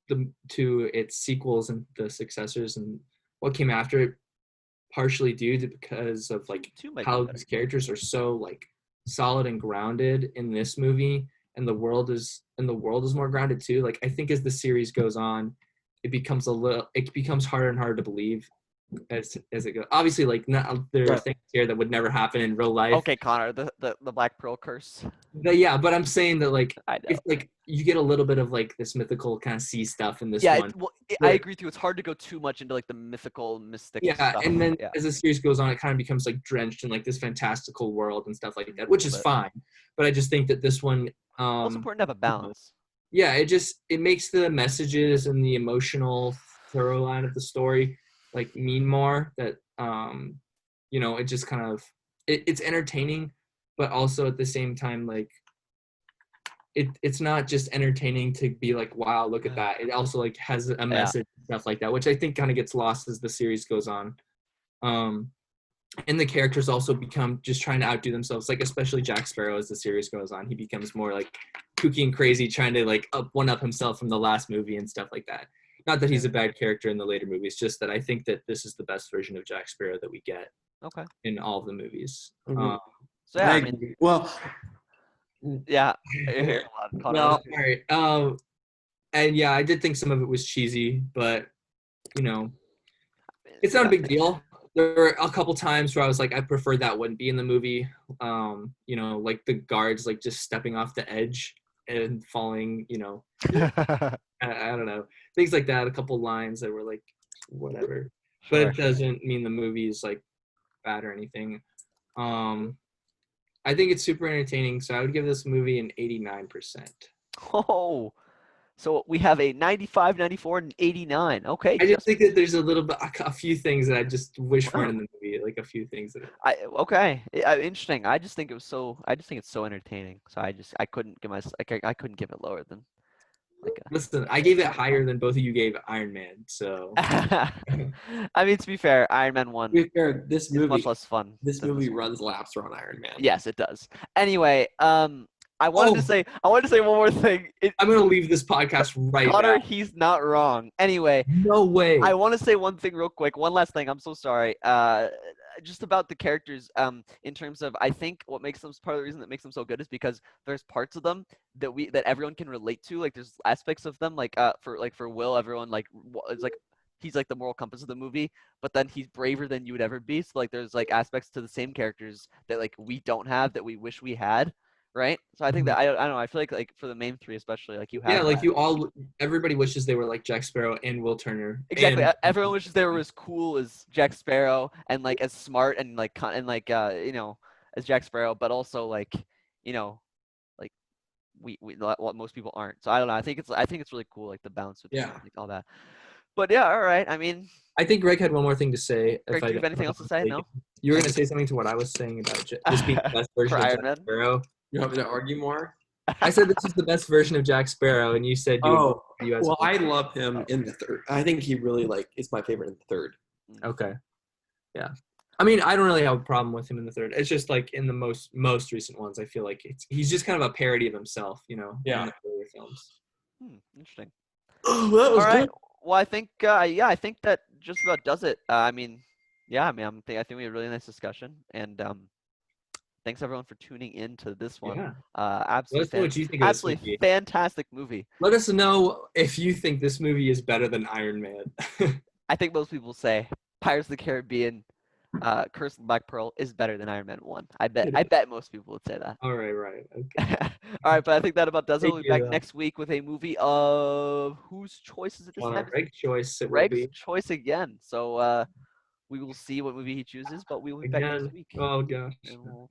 its sequels and the successors and what came after it, partially due to because of like Two might be how better. these characters are so like solid and grounded in this movie, and the world is more grounded too. Like I think as the series goes on, it becomes harder and harder to believe as it goes. Obviously, like there are Right. things here that would never happen in real life. Okay, Connor, the Black Pearl curse. But yeah, but I'm saying that like I know. if like you get a little bit of like this mythical kind of sea stuff in this Yeah, one. I agree with you. It's hard to go too much into like the mythical, mystic Yeah, stuff. and then Yeah. as the series goes on, it kind of becomes like drenched in like this fantastical world and stuff like that, which is But- fine. But I just think that this one, Well, it's important to have a balance. yeah, it makes the messages and the emotional thorough line of the story like mean more. That you know, it just kind of it's entertaining, but also at the same time like it's not just entertaining to be like, wow, look at that. It also like has a message and stuff like that, which I think kind of gets lost as the series goes on. And the characters also become just trying to outdo themselves, like especially Jack Sparrow as the series goes on. He becomes more like kooky and crazy, trying to like one up himself from the last movie and stuff like that. Not that he's a bad character in the later movies, just that I think that this is the best version of Jack Sparrow that we get Okay. in all of the movies. Mhm. So yeah, I I mean, agree. Well, yeah. Here, Connor. Well, all right. And yeah, I did think some of it was cheesy, but you know, it's not a big deal. There were a couple times where I was like, I prefer that wouldn't be in the movie. You know, like the guards like just stepping off the edge and falling, you know, I don't know, things like that. A couple lines that were like, whatever. But Sure. it doesn't mean the movie is like bad or anything. I think it's super entertaining, so I would give this movie an 89%. Oh, so we have a 95, 94, and 89. Okay. I just think that there's a few things that I just wish weren't in the movie, like a few things that. Okay. Interesting. I just think it's so entertaining. So I couldn't give I couldn't give it lower than like Listen, I gave it higher than both of you gave Iron Man, so. I mean, to be fair, Iron Man 1 to be fair, this is movie much less fun. this than movie one. runs laps around Iron Man. Yes, it does. Anyway, I wanted to say one more thing. I'm gonna leave this podcast right Connor, now. he's not wrong. Anyway, No way. I want to say one thing real quick. One last thing. I'm so sorry. Just about the characters. In terms of, I think what makes them part of the reason that makes them so good is because there's parts of them that everyone can relate to. Like there's aspects of them. Like for Will, everyone like it's like he's like the moral compass of the movie. But then he's braver than you would ever be. So like there's like aspects to the same characters that like we don't have that we wish we had. Right. So I think that I don't know. I feel like for the main three especially, like you have. Yeah, like everybody wishes they were like Jack Sparrow and Will Turner. Exactly. And, Everyone wishes they were as cool as Jack Sparrow and like as smart and like you know, as Jack Sparrow, but also like, you know, like we what most people aren't. So I don't know. I think it's really cool, like the balance between like all that. But yeah, all right. I mean, I think Greg had one more thing to say. Greg, do you have anything else to say? No. You were gonna say something to what I was saying about this being the best version of Iron Jack Man? Sparrow. You want me to argue more? I said this is the best version of Jack Sparrow, and you said you. Well, I love him in the third. I think he really is my favorite in the third. Okay. Yeah. I mean, I don't really have a problem with him in the third. It's just like in the most recent ones, I feel like he's just kind of a parody of himself, you know. Yeah. In the earlier films. Interesting. Oh, that was All right. good. Well, I think I think that just about does it. I think we had a really nice discussion, and thanks everyone for tuning in to this one. Yeah. Absolutely, Let us know what you think of this movie. fantastic movie. Let us know if you think this movie is better than Iron Man. I think most people say Pirates of the Caribbean, Curse of the Black Pearl is better than Iron Man 1. I bet most people would say that. All right. Okay. All right, but I think that about does it. We'll be back Thank you. next week with a movie of whose choice is it this time? Greg's choice. It will Greg's be. choice again. So we will see what movie he chooses, but we will be back Again. next week. Oh gosh. And we'll-